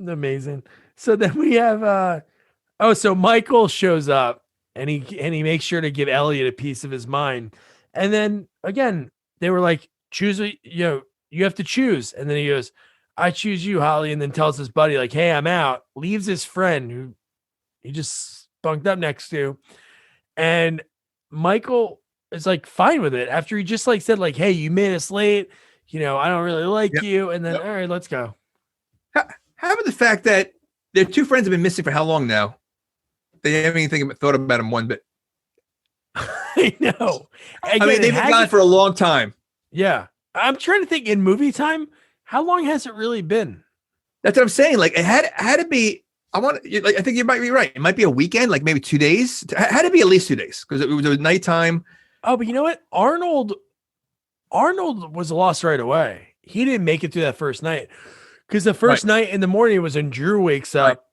Amazing. So then we have so Michael shows up and he makes sure to give Elliot a piece of his mind. And then again, they were like, choose you have to choose. And then he goes, I choose you, Holly, and then tells his buddy, like, hey, I'm out, leaves his friend who he just bunked up next to. And Michael is like fine with it after he just like said, like, hey, you made us late. I don't really like you. And then, all right, let's go. How about the fact that their two friends have been missing for how long now? They haven't even thought about him one bit. I know. Again, they've been gone for a long time. Yeah. I'm trying to think in movie time, how long has it really been? That's what I'm saying. Like it had to be. I think you might be right. It might be a weekend, like maybe 2 days. It had to be at least 2 days because it was nighttime. Oh, but you know what? Arnold was lost right away. He didn't make it through that first night because the first night in the morning was when Drew wakes up.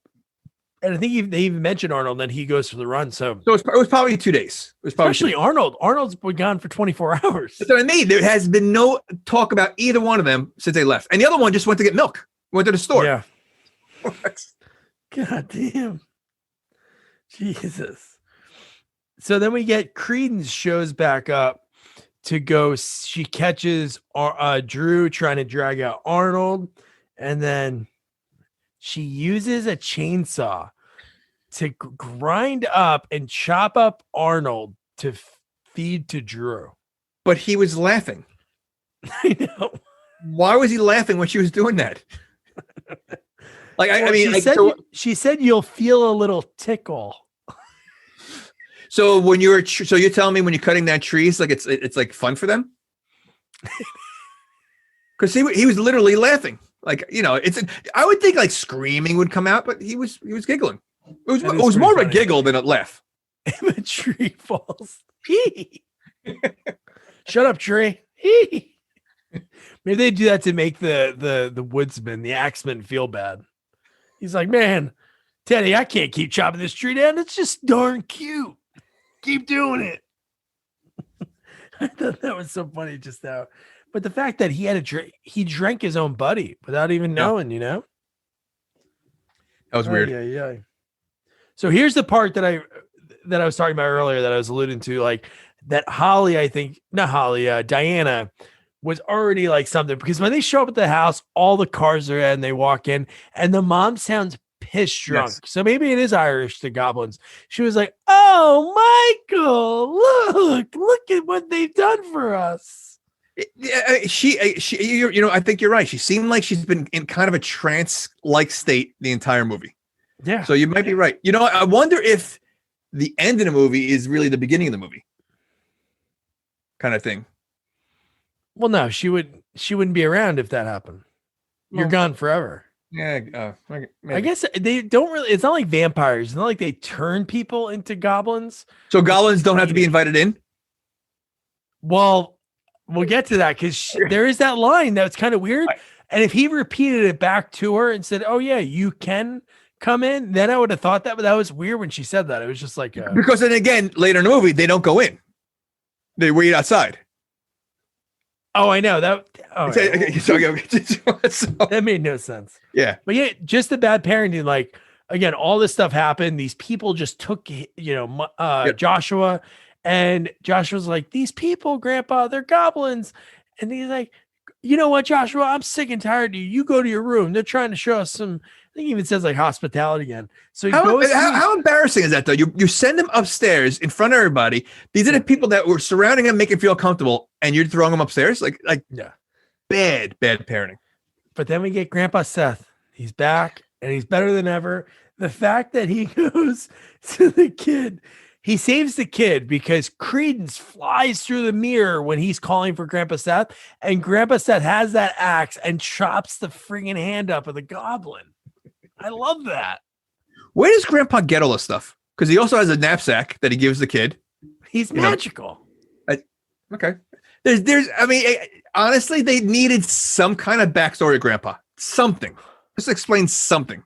And I think they even mentioned Arnold, and then he goes for the run. So it was probably 2 days. It was probably especially Arnold. Arnold's been gone for 24 hours. That's what I mean. There has been no talk about either one of them since they left. And the other one just went to get milk. Went to the store. Yeah. God damn. Jesus. So then we get Credence shows back up to go. She catches Drew trying to drag out Arnold. And then she uses a chainsaw to grind up and chop up Arnold to feed to Drew. But he was laughing. I know. Why was he laughing when she was doing that? Like, well, I mean, she said you'll feel a little tickle. So when you're telling me when you're cutting that trees, like it's like fun for them? Because he was literally laughing. Like, I would think like screaming would come out, but he was giggling. It was more of a giggle than a laugh. If a tree falls, shut up, tree. Maybe they do that to make the woodsman, the axeman, feel bad. He's like, man, Teddy, I can't keep chopping this tree down. It's just darn cute. Keep doing it. I thought that was so funny just now. But the fact that he drank his own buddy without even knowing, That was weird. Yeah. So here's the part that I was talking about earlier that I was alluding to, like that Holly, Diana was already like something, because when they show up at the house, all the cars are in, they walk in, and the mom sounds pissed drunk. Yes. So maybe it is Irish to goblins. She was like, oh, Michael, look at what they've done for us. Yeah, she, I think you're right. She seemed like she's been in kind of a trance-like state the entire movie. Yeah. So you might be right. I wonder if the end of the movie is really the beginning of the movie, kind of thing. Well, no, she wouldn't be around if that happened. You're gone forever. Yeah. I guess they don't really. It's not like vampires. It's not like they turn people into goblins. So goblins don't have to be invited in? Well, we'll get to that because there is that line that's kind of weird. Right. And if he repeated it back to her and said, oh, yeah, you can come in, then I would have thought that. But that was weird when she said that. It was just like. Because then again, later in the movie, they don't go in. They wait outside. Oh, I know that. Oh, So, that made no sense. yeah. But yeah, just the bad parenting. Like again, all this stuff happened. These people just took, Yep. Joshua, and Joshua's like, these people, Grandpa, they're goblins, and he's like, you know what, Joshua, I'm sick and tired of you. You go to your room. They're trying to show us some. I think he even says like hospitality again. So he goes. How embarrassing is that though? You send them upstairs in front of everybody. These are the people that were surrounding him, making him feel comfortable, and you're throwing them upstairs. Like Yeah. bad parenting. But then we get Grandpa Seth. He's back and he's better than ever. The fact that he goes to the kid, he saves the kid because Credence flies through the mirror when he's calling for Grandpa Seth, and Grandpa Seth has that axe and chops the friggin' hand up of the goblin. I love that. Where does Grandpa get all this stuff? Because he also has a knapsack that he gives the kid. He's magical. Okay. I mean, honestly, they needed some kind of backstory of Grandpa. Something. Just explain something.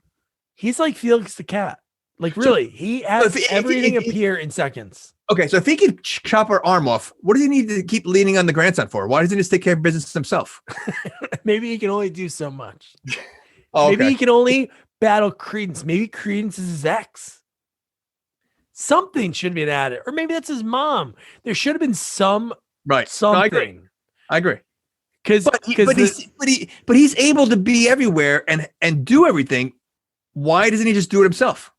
He's like Felix the cat. Like really, he has everything appear in seconds. Okay, so if he could chop her arm off, what does he need to keep leaning on the grandson for? Why doesn't he just take care of business himself? Maybe he can only do so much. Okay. Maybe he can only battle Credence. Maybe Credence is his ex. Something should have been added, or maybe that's his mom. There should have been something. No, I agree. Because he's able to be everywhere and do everything. Why doesn't he just do it himself?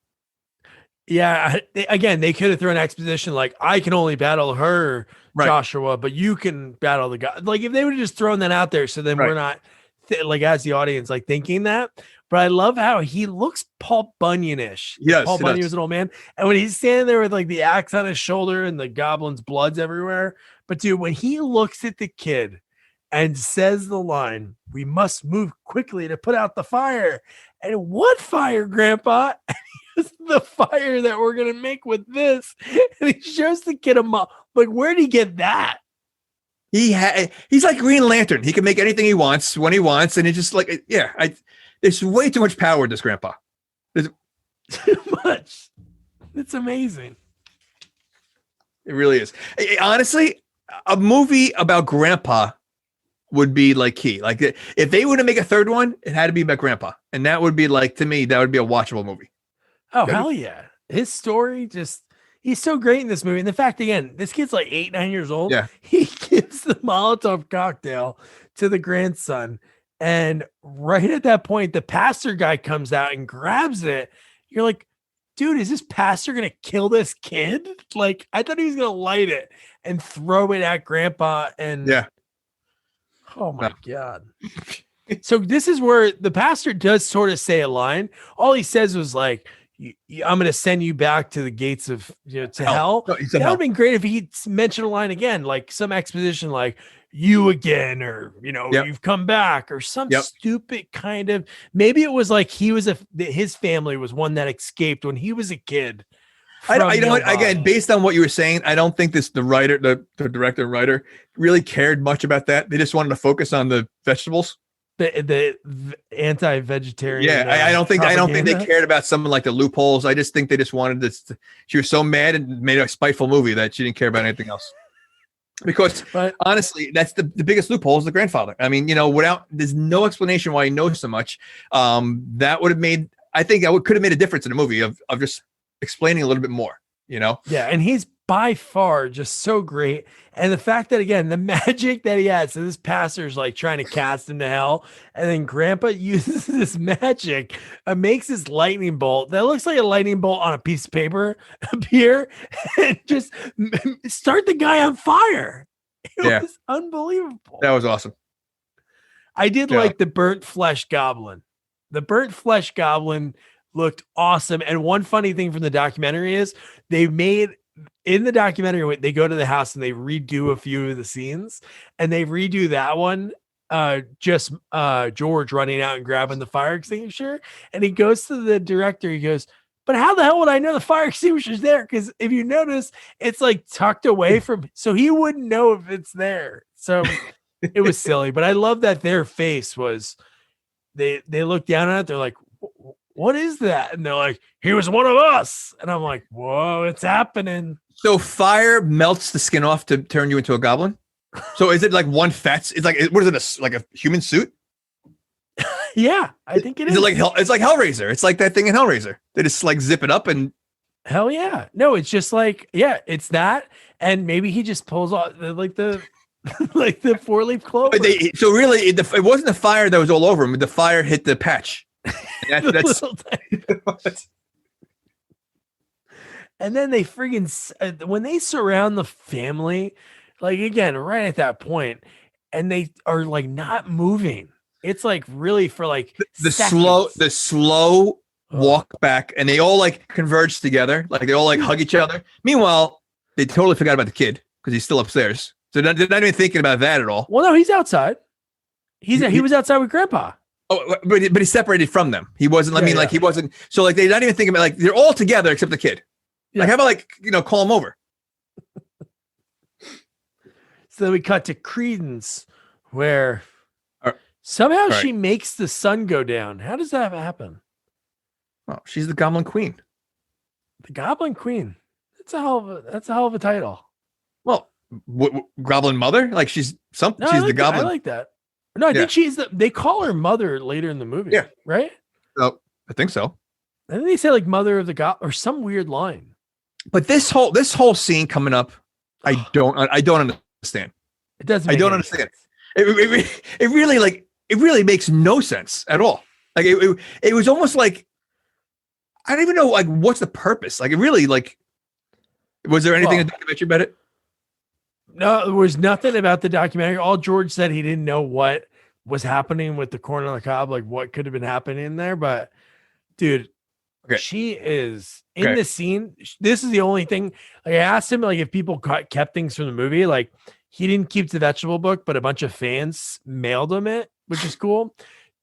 Yeah, again, they could have thrown exposition like, I can only battle her, Joshua, but you can battle the guy. Like if they would have just thrown that out there, so then we're not like as the audience like thinking that. But I love how he looks Paul Bunyan-ish. Yes, Paul Bunyan was an old man, and when he's standing there with like the axe on his shoulder and the goblin's blood's everywhere. But dude, when he looks at the kid and says the line, "We must move quickly to put out the fire," and what fire, Grandpa? The fire that we're gonna make with this, and he shows the kid a mop. Like, where'd he get that? He's like Green Lantern. He can make anything he wants when he wants, and it's just like, there's way too much power with this Grandpa. There's too much. It's amazing. It really is. Honestly, a movie about Grandpa would be like key. Like if they were to make a third one, it had to be about Grandpa, and that would be like, to me, that would be a watchable movie. Oh, hell yeah. His story he's so great in this movie. And the fact, again, this kid's like 8, 9 years old. Yeah. He gives the Molotov cocktail to the grandson. And right at that point, the pastor guy comes out and grabs it. You're like, dude, is this pastor going to kill this kid? Like, I thought he was going to light it and throw it at Grandpa. And oh my God. So this is where the pastor does sort of say a line. All he says was like, I'm going to send you back to the gates of hell. No, that would have been great if he mentioned a line again, like some exposition, like you again, or you've come back, or some stupid kind of. Maybe it was like his family was one that escaped when he was a kid. Again, based on what you were saying, I don't think the writer, the director and writer, really cared much about that. They just wanted to focus on the vegetables. The anti-vegetarian. Yeah, I don't think they cared about something like the loopholes. I just think they just wanted this. She was so mad and made a spiteful movie that she didn't care about anything else. Because honestly, that's the biggest loophole is the grandfather. I mean, there's no explanation why he knows so much. That would have made. I think could have made a difference in the movie of just explaining a little bit more. Yeah, and he's by far just so great. And the fact that, again, the magic that he has, so this pastor's like trying to cast him to hell, and then Grandpa uses this magic, makes this lightning bolt that looks like a lightning bolt on a piece of paper appear and just start the guy on fire. It was unbelievable. That was awesome. I did like the burnt flesh goblin. The burnt flesh goblin looked awesome. And one funny thing from the documentary is in the documentary, they go to the house and they redo a few of the scenes, and they redo that one. George running out and grabbing the fire extinguisher, and he goes to the director. He goes, "But how the hell would I know the fire extinguisher's there? Because if you notice, it's like tucked away from, so he wouldn't know if it's there." So it was silly, but I love that their face was. They look down at it. They're like, "What is that?" And they're like, "He was one of us." And I'm like, "Whoa, it's happening." So fire melts the skin off to turn you into a goblin? So is it like one fats? It's like, what is it? Like a human suit? Yeah, I think it is. Is it like it's like Hellraiser? It's like that thing in Hellraiser. They just like zip it up and. Hell yeah. No, it's just like, yeah, it's that. And maybe he just pulls off like the like the 4-leaf clover. So really, it wasn't the fire that was all over him. The fire hit the patch. And that's and then they friggin' when they surround the family, like again, right at that point, and they are like not moving. It's like really for like the seconds. slow walk back, and they all like converge together, like they all like hug each other. Meanwhile, they totally forgot about the kid because he's still upstairs, so they're not even thinking about that at all. Well, no, he's outside. He was outside with Grandpa. Oh, but he's separated from them. He wasn't. Like he wasn't. So like they're not even thinking about like they're all together except the kid. Like how about like call him over. So then we cut to Credence, where somehow she makes the sun go down. How does that happen? Oh, she's the Goblin Queen. The Goblin Queen. That's a hell of a title. Well, Goblin Mother? Like she's something. She's the Goblin. I like that. No, I think she's they call her mother later in the movie. Yeah. Right? Oh, I think so. I think they say like mother of the God or some weird line. But this whole scene coming up, I don't understand. It doesn't. I don't understand. It really makes no sense at all. Like it was almost like I don't even know like what's the purpose. Like it really like was there anything in the documentary about it? No, there was nothing about the documentary. All George said he didn't know what was happening with the corn on the cob, like what could have been happening there. But dude, she is in the scene. This is the only thing. Like I asked him like if people kept things from the movie. Like he didn't keep the vegetable book, but a bunch of fans mailed him it, which is cool.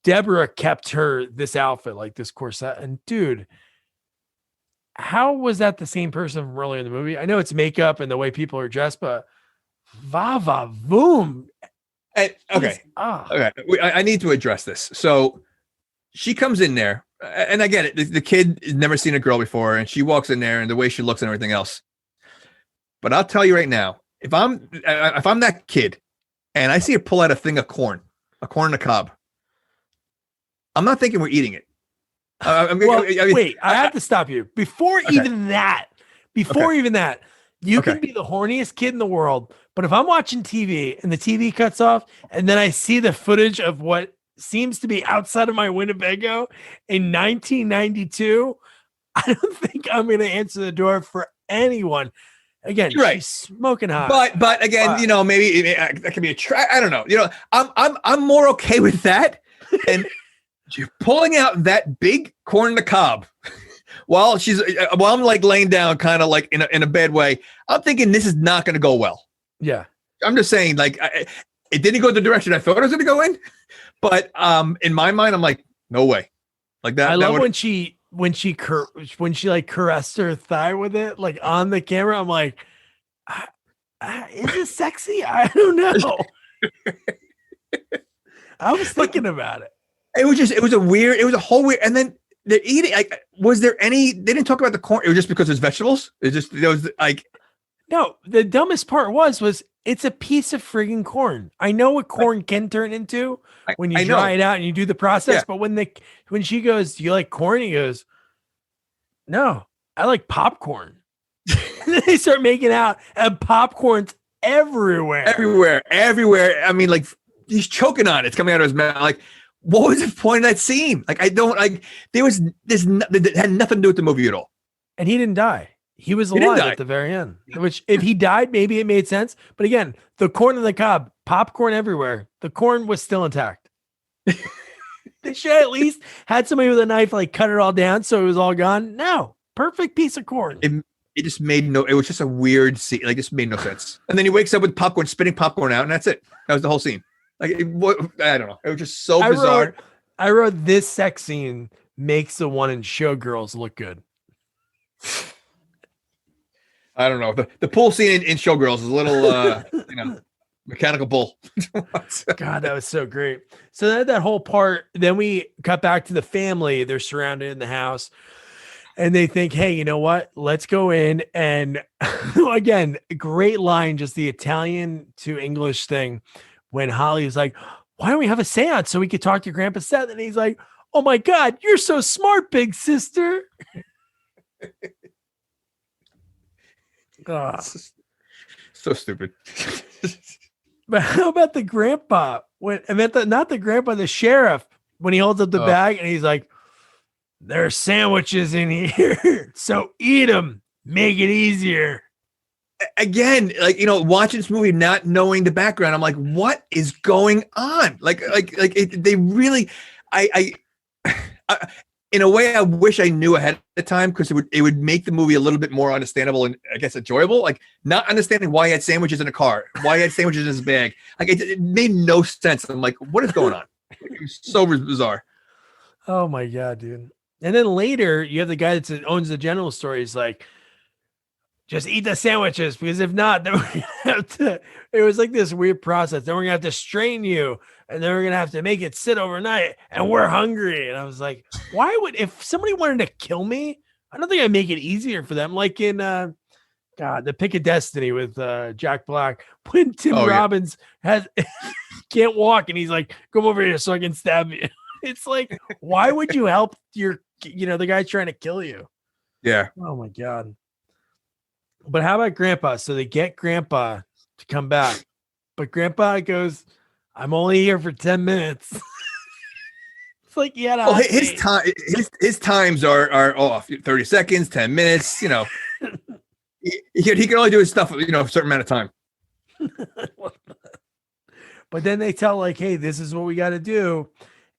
Deborah kept her this outfit, like this corset. And dude, how was that the same person from earlier in the movie? I know it's makeup and the way people are dressed, but va voom. Okay. I need to address this. So she comes in there, and I get it. The kid has never seen a girl before, and she walks in there, and the way she looks and everything else. But I'll tell you right now, if I'm that kid, and I see her pull out a thing of corn on the cob, I'm not thinking we're eating it. Wait, I have to stop you before even that. Even that, you can be the horniest kid in the world, but if I'm watching TV and the TV cuts off, and then I see the footage of what seems to be outside of my Winnebago in 1992, I don't think I'm going to answer the door for anyone. Again, she's smoking hot. But again, maybe that could be a try. I don't know. I'm more okay with that. And you're pulling out that big corn on the cob while I'm like laying down, kind of like in a bad way. I'm thinking this is not going to go well. Yeah, I'm just saying, like, it didn't go the direction I thought it was going to go in. But in my mind, I'm like, no way. Like that. I love when she like caressed her thigh with it, like on the camera. I'm like, is this sexy? I don't know. I was thinking about it. It was a whole weird. And then they're eating. Like, was there any? They didn't talk about the corn. It was just because it's vegetables. There was like. No, the dumbest part was it's a piece of friggin' corn. I know what corn can turn into when you dry it out and you do the process. But when she goes, "Do you like corn?" He goes, "No, I like popcorn." They start making out, and popcorn's everywhere. I mean, like he's choking on it. It's coming out of his mouth. Like, what was the point of that scene? Like, I don't like. It had nothing to do with the movie at all. And he didn't die. He was alive at the very end. Which, if he died, maybe it made sense. But again, the corn on the cob, popcorn everywhere. The corn was still intact. They should at least had somebody with a knife like cut it all down so it was all gone. No, perfect piece of corn. It just made it was just a weird scene. Like, just made no sense. And then he wakes up with popcorn, spitting popcorn out, and that's it. That was the whole scene. Like, I don't know. It was just so bizarre. I wrote this sex scene makes the one in Showgirls look good. I don't know. The pool scene in Showgirls is a little, mechanical bull. God, that was so great. So that whole part, then we cut back to the family. They're surrounded in the house. And they think, hey, you know what? Let's go in. And again, great line, just the Italian to English thing. When Holly's like, why don't we have a seance so we could talk to Grandpa Seth? And he's like, oh my God, you're so smart, big sister. So stupid. But how about the grandpa? Not the grandpa, the sheriff, when he holds up the bag and he's like, there are sandwiches in here. So eat them. Make it easier. Again, like, watching this movie, not knowing the background, I'm like, what is going on? They really, I in a way, I wish I knew ahead of time, because it would make the movie a little bit more understandable and, I guess, enjoyable. Like, not understanding why he had sandwiches in a car, why he had sandwiches in his bag. Like, it made no sense. I'm like, what is going on? It was so bizarre. Oh my God, dude. And then later, you have the guy that owns the general store. He's like, just eat the sandwiches, because if not, then we're gonna have to. It was like this weird process. Then we're gonna have to strain you, and then we're gonna have to make it sit overnight, and we're hungry. And I was like, if somebody wanted to kill me, I don't think I'd make it easier for them. Like in The Pick of Destiny with Jack Black, when Tim Robbins can't walk, and he's like, come over here so I can stab you. It's like, why would you help the guy trying to kill you? Yeah. Oh my God. But how about Grandpa? So they get Grandpa to come back, but Grandpa goes, I'm only here for 10 minutes. It's like, his times are off. 30 seconds, 10 minutes, he can only do his stuff, a certain amount of time. But then they tell, like, hey, this is what we got to do.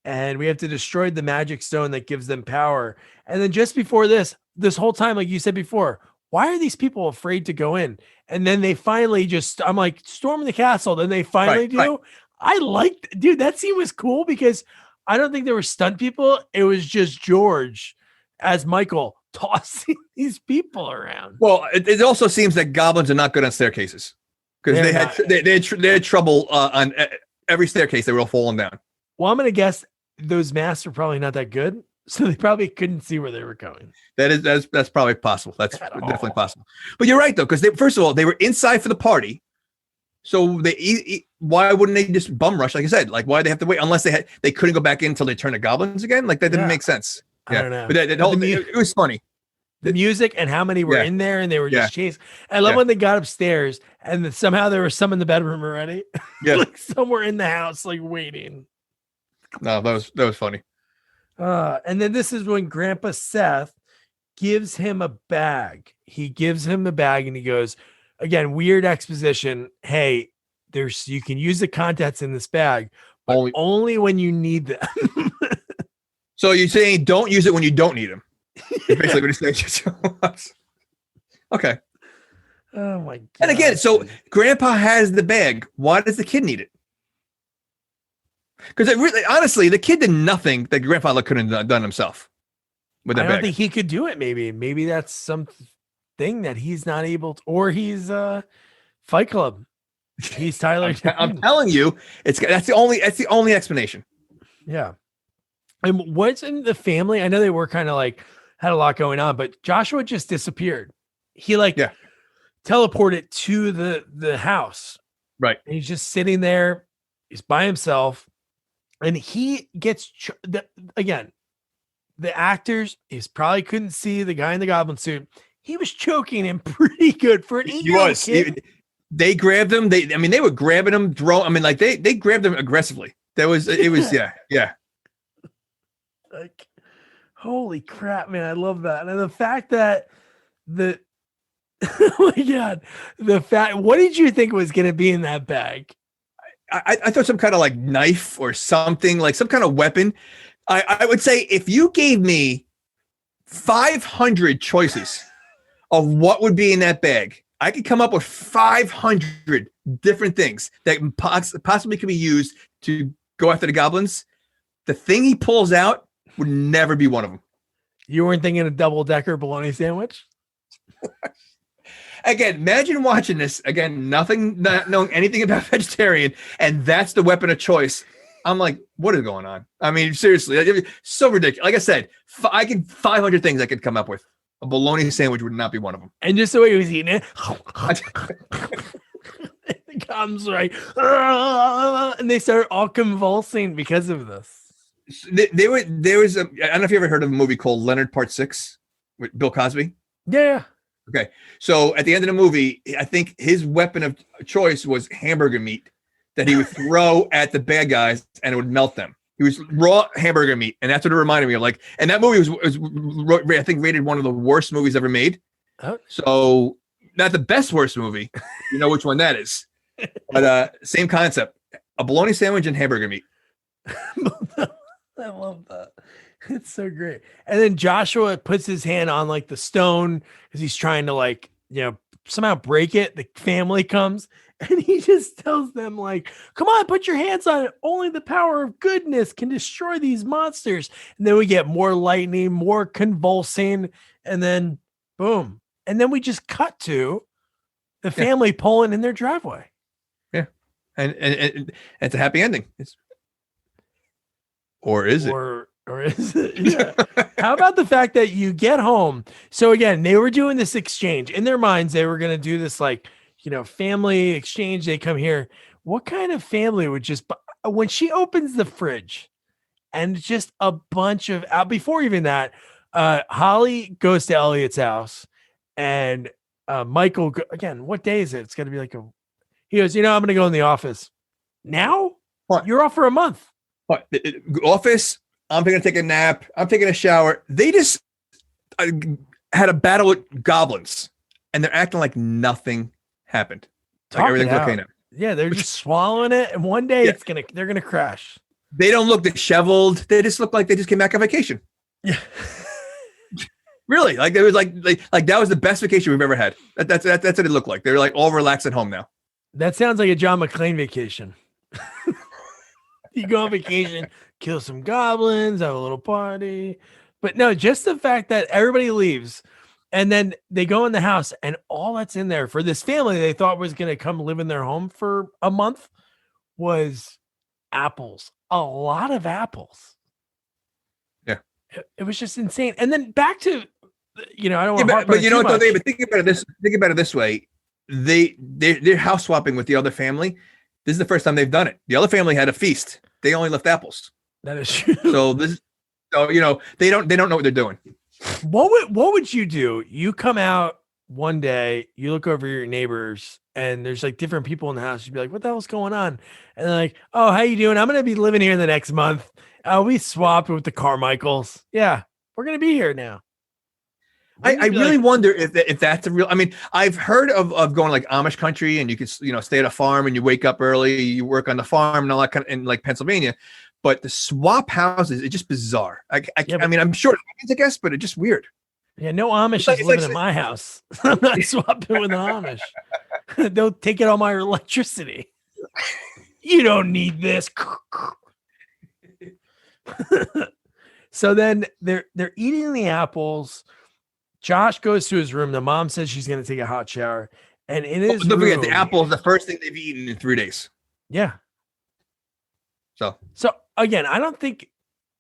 And we have to destroy the magic stone that gives them power. And then just before this whole time, like you said before, why are these people afraid to go in? And then they finally I'm like, storm the castle. Then they finally do. Right. I liked, dude, that scene was cool, because I don't think there were stunt people. It was just George as Michael tossing these people around. Well, it also seems that goblins are not good on staircases, because they had trouble on every staircase. They were all falling down. Well, I'm going to guess those masks are probably not that good, so they probably couldn't see where they were going. That's probably possible. That's definitely possible. But you're right, though, because first of all, they were inside for the party. So why wouldn't they just bum rush? Like I said, like, why did they have to wait, unless they couldn't go back in until they turned to goblins again? Like, that didn't make sense. I don't know. But it was funny. The music and how many were in there, and they were just chasing. I love when they got upstairs and somehow there were some in the bedroom already. Yeah. Like somewhere in the house, like waiting. No, that was funny. And then this is when Grandpa Seth gives him a bag. He gives him the bag and he goes, again, weird exposition. Hey, you can use the contents in this bag, but only when you need them. So you're saying don't use it when you don't need them. Basically what he's saying. Okay. Oh my God. And again, so Grandpa has the bag. Why does the kid need it? Because honestly, the kid did nothing that Grandpa couldn't have done himself with that bag. I don't think he could do it. Maybe that's something that he's not able to, or he's Fight Club. He's Tyler. I'm telling you, that's the only explanation. Yeah. And what's in the family? I know they were kind of like had a lot going on, but Joshua just disappeared. He teleported to the house. Right. And he's just sitting there. He's by himself. And he gets, again, the actors, probably couldn't see the guy in the goblin suit. He was choking him pretty good for an 8-year-old kid. They grabbed him. They were grabbing him, they grabbed him aggressively. Yeah. Like, holy crap, man. I love that. And the fact that oh my God, what did you think was going to be in that bag? I thought some kind of like knife or something, like some kind of weapon. I would say if you gave me 500 choices of what would be in that bag, I could come up with 500 different things that possibly could be used to go after the goblins. The thing he pulls out would never be one of them. You weren't thinking a double-decker bologna sandwich? Again, imagine watching this. Again, not knowing anything about vegetarian, and that's the weapon of choice. I'm like, what is going on? I mean, seriously, so ridiculous. Like I said, 500 things I could come up with. A bologna sandwich would not be one of them. And just the way he was eating it, it comes right, and they start all convulsing because of this. There was I don't know if you ever heard of a movie called Leonard Part 6 with Bill Cosby. Yeah. Okay. So at the end of the movie, I think his weapon of choice was hamburger meat that he would throw at the bad guys and it would melt them. He was raw hamburger meat. And that's what it reminded me of. Like, and that movie was I think rated one of the worst movies ever made. Oh. So not the best worst movie. You know which one that is. But same concept. A bologna sandwich and hamburger meat. I love that. It's so great. And then Joshua puts his hand on like the stone because he's trying to like, somehow break it. The family comes and he just tells them like, come on, put your hands on it. Only the power of goodness can destroy these monsters. And then we get more lightning, more convulsing, and then boom. And then we just cut to the family pulling in their driveway. Yeah. And it's a happy ending. Or is it? Or is it? Yeah. How about the fact that you get home? So again, they were doing this exchange in their minds. They were going to do this like, family exchange. They come here. What kind of family would just, when she opens the fridge and just a bunch of, before even that, Holly goes to Elliot's house and Michael, again, what day is it? It's going to be like he goes, I'm going to go in the office now. What? You're off for a month. What? Office. I'm going to take a nap. I'm taking a shower. They just had a battle with goblins, and they're acting like nothing happened. Like everything's okay now. Yeah, they're just swallowing it, and one day they're gonna crash. They don't look disheveled. They just look like they just came back on vacation. Yeah, really. Like it was like that was the best vacation we've ever had. That's what it looked like. They're like all relaxed at home now. That sounds like a John McClane vacation. You go on vacation, kill some goblins, have a little party. But no, just the fact that everybody leaves and then they go in the house and all that's in there for this family they thought was going to come live in their home for a month was apples. A lot of apples. Yeah. It was just insane. And then back to, I don't want to but you know what, though, David, think about it this way. They're house swapping with the other family. This is the first time they've done it. The other family had a feast. They only left apples. That is true. So they don't know what they're doing. What would you do? You come out one day, you look over your neighbors, and there's like different people in the house. You'd be like, "What the hell's going on?" And they're like, "Oh, how you doing? I'm gonna be living here the next month. We swapped with the Carmichaels. Yeah, we're gonna be here now." I really wonder if that's a real. I mean, I've heard of going like Amish country, and you can stay at a farm, and you wake up early, you work on the farm, and all that kind of, in like Pennsylvania. But the swap houses, it's just bizarre. I mean, I'm sure it happens, I guess, but it's just weird. Yeah, no Amish is living in my house. I'm not swapping with the Amish. They'll take all my electricity. You don't need this. So then they're eating the apples. Josh goes to his room. The mom says she's going to take a hot shower. And in his don't room, forget, the apple is the first thing they've eaten in 3 days. Yeah. So again, I don't think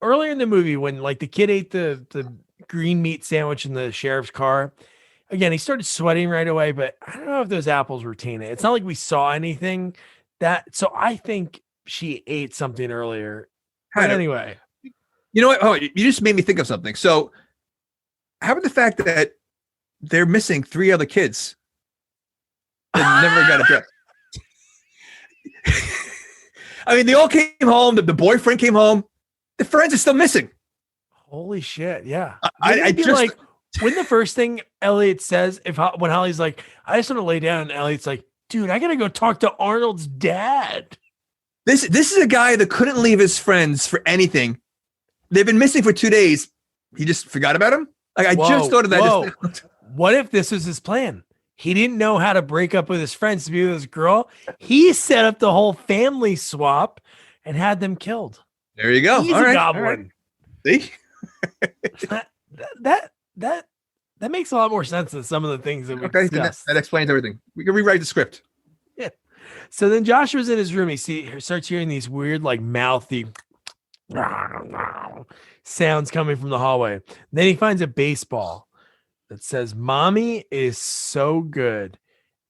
earlier in the movie when like the kid ate the green meat sandwich in the sheriff's car, again, he started sweating right away, but I don't know if those apples were tainted. It's not like we saw anything so I think she ate something earlier. But anyway. You know what? Oh, you just made me think of something. So how about the fact that they're missing 3 other kids that never got addressed? I mean, they all came home. The boyfriend came home. The friends are still missing. Holy shit! Yeah, I just like when the first thing Elliot says, when Holly's like, "I just want to lay down," and Elliot's like, "Dude, I gotta go talk to Arnold's dad." This is a guy that couldn't leave his friends for anything. They've been missing for 2 days. He just forgot about him. Like I just thought of that. What if this was his plan? He didn't know how to break up with his friends to be with his girl. He set up the whole family swap and had them killed. There you go. He's a goblin. See? that makes a lot more sense than some of the things that we discussed. That explains everything. We can rewrite the script. Yeah. So then Joshua's in his room. He starts hearing these weird, like mouthy sounds coming from the hallway. Then he finds a baseball. that says, "Mommy is so good."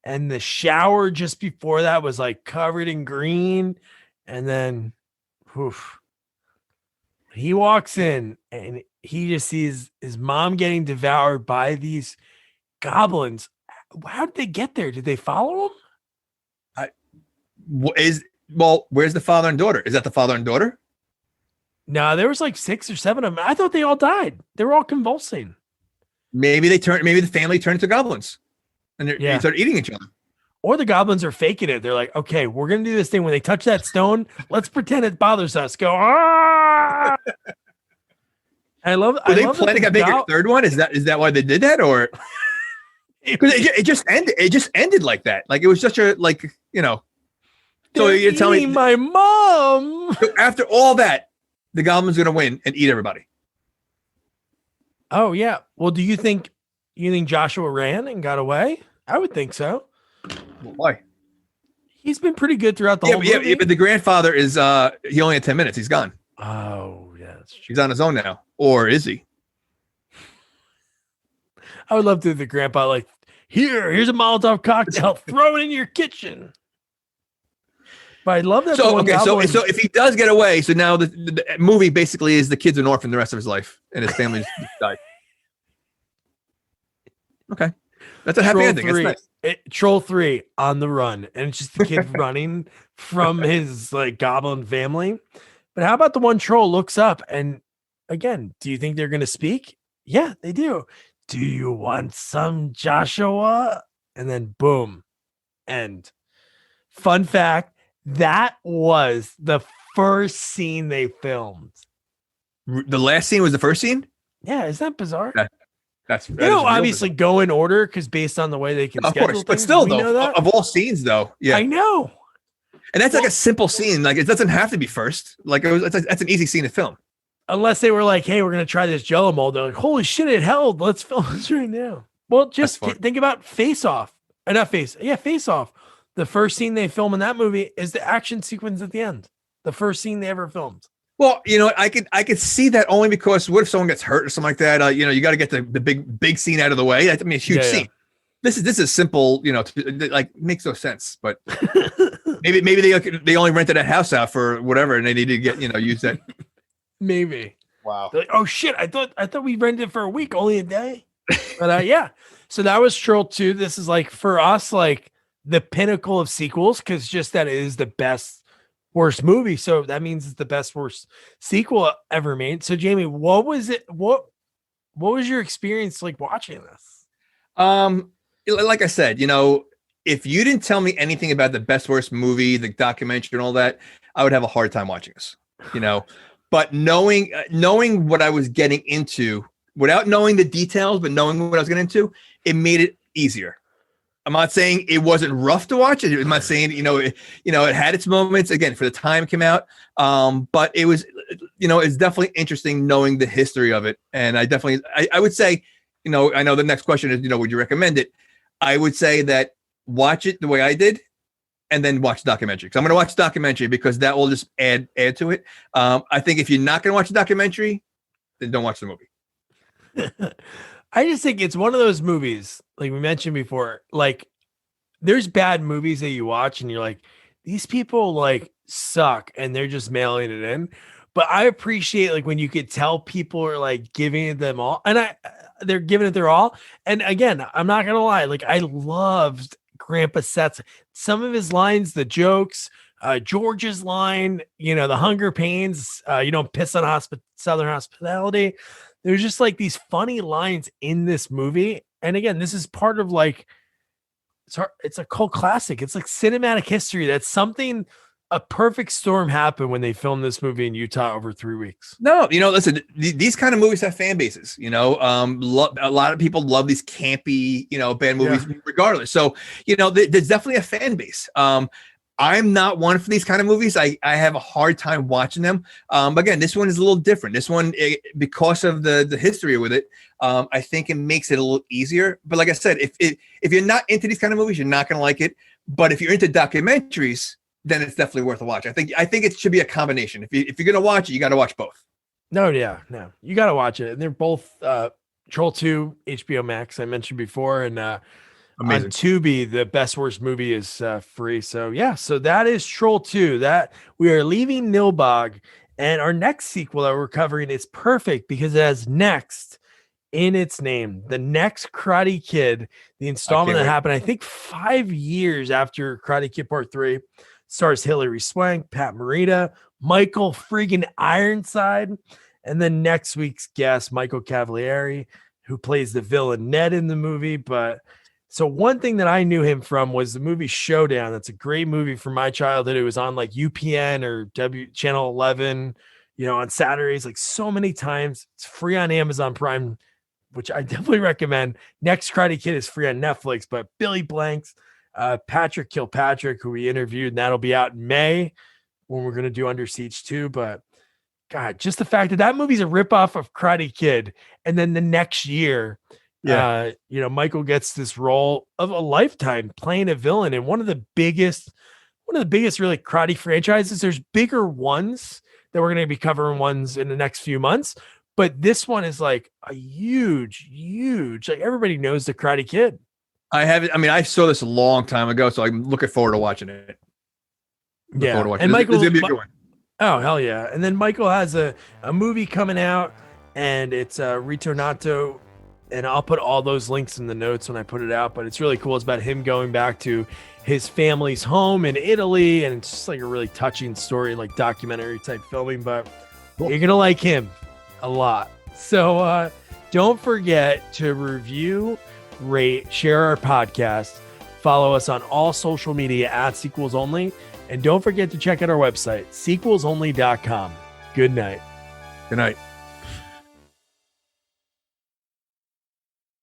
And the shower just before that was like covered in green. And then oof, he walks in and he just sees his mom getting devoured by these goblins. How did they get there? Did they follow him? Where's the father and daughter? Is that the father and daughter? No, there was like 6 or 7 of them. I thought they all died. They were all convulsing. Maybe the family turned into goblins and they started eating each other. Or the goblins are faking it. They're like, okay, we're going to do this thing. When they touch that stone, let's pretend it bothers us. Go, ah! I love Were they planning on making a third one? Is that why they did that? Or because it just ended. It just ended like that. Like it was such a So you're telling me my mom. So after all that, the goblin's going to win and eat everybody. Oh yeah. Well, do you think Joshua ran and got away? I would think so. Why? He's been pretty good throughout the whole movie. Yeah, but the grandfather is he only had 10 minutes. He's gone. Oh, yeah, that's true. He's on his own now. Or is he? I would love to the grandpa like, here's a Molotov cocktail, throw it in your kitchen. But I love that. So if he does get away, so now the movie basically is the kid's an orphan the rest of his life and his family died. Okay. That's a happy ending. That's nice. Troll 3 on the run, and it's just the kid running from his like goblin family. But how about the one troll looks up and again, do you think they're going to speak? Yeah, they do. Do you want some, Joshua? And then boom, end. Fun fact, that was the first scene they filmed. The last scene was the first scene? Yeah, is that bizarre? That obviously bizarre. Go in order because based on the way they can schedule things. But still, though, of all scenes, though, yeah, I know. And that's like a simple scene. Like it doesn't have to be first. Like that's an easy scene to film. Unless they were like, "Hey, we're gonna try this Jello mold." They're like, "Holy shit, it held! Let's film this right now." Well, just think about Face Off. Face Off. The first scene they film in that movie is the action sequence at the end. The first scene they ever filmed. Well, I could see that only because what if someone gets hurt or something like that? You got to get the big scene out of the way. I mean, a huge scene. This is simple. Like makes no sense. But maybe they only rented a house out for whatever, and they need to get use that. Maybe. Wow. They're like, oh shit! I thought we rented it for a week, only a day. But yeah. So that was Troll 2. This is like for us, like the pinnacle of sequels, because just that is the best. Worst movie, so that means it's the best worst sequel ever made. So Jamie, what was it? What was your experience like watching this? Like I said, if you didn't tell me anything about the best worst movie, the documentary, and all that, I would have a hard time watching this. But knowing what I was getting into, without knowing the details, but knowing what I was getting into, it made it easier. I'm not saying it wasn't rough to watch. I'm not saying, it had its moments again for the time it came out. But it was, it's definitely interesting knowing the history of it. And I would say, I know the next question is, would you recommend it? I would say that watch it the way I did and then watch the documentary. Because I'm going to watch the documentary because that will just add to it. I think if you're not going to watch the documentary, then don't watch the movie. I just think it's one of those movies, like we mentioned before, like there's bad movies that you watch and you're like, these people like suck and they're just mailing it in. But I appreciate like when you could tell people are like giving it them all and they're giving it their all. And again, I'm not going to lie. Like I loved Grandpa Seth's, some of his lines, the jokes, George's line, the hunger pains, you don't piss on Southern hospitality. There's just like these funny lines in this movie. And again, this is part of like, it's a cult classic. It's like cinematic history. That's something, a perfect storm happened when they filmed this movie in Utah over 3 weeks. No, listen, these kind of movies have fan bases, a lot of people love these campy, bad movies regardless. So, there's definitely a fan base. I'm not one for these kind of movies. I have a hard time watching them. Again, this one is a little different. This one, because of the history with it, I think it makes it a little easier. But like I said, if you're not into these kind of movies, you're not going to like it. But if you're into documentaries, then it's definitely worth a watch. I think it should be a combination. If you're going to watch it, you got to watch both. No, you got to watch it. And they're both Troll 2, HBO Max, I mentioned before. And on Amazing. Tubi, the best worst movie is free. So yeah, so that is Troll 2. That we are leaving Nilbog. And our next sequel that we're covering is perfect because it has next in its name. The next Karate Kid, the installment that happened, I think 5 years after Karate Kid Part 3, stars Hilary Swank, Pat Morita, Michael friggin' Ironside, and then next week's guest, Michael Cavalieri, who plays the villain Ned in the movie. But so one thing that I knew him from was the movie Showdown. That's a great movie from my childhood. It was on like UPN or Channel 11, on Saturdays, like so many times. It's free on Amazon Prime, which I definitely recommend. Next Karate Kid is free on Netflix, but Billy Blanks, Patrick Kilpatrick, who we interviewed, and that'll be out in May when we're going to do Under Siege 2. But God, just the fact that movie's a ripoff of Karate Kid. And then the next year, Michael gets this role of a lifetime playing a villain in one of the biggest really karate franchises. There's bigger ones that we're going to be covering ones in the next few months. But this one is like a huge, like everybody knows the Karate Kid. I saw this a long time ago, so I'm looking forward to watching it. And Michael, this is gonna be a good one. Oh, hell yeah. And then Michael has a movie coming out, and it's Ritornato, and I'll put all those links in the notes when I put it out, but it's really cool. It's about him going back to his family's home in Italy, and it's just like a really touching story, like documentary type filming, but cool. You're going to like him a lot. So don't forget to review, rate, share our podcast, follow us on all social media at Sequels Only, and don't forget to check out our website, sequelsonly.com. Good night. Good night.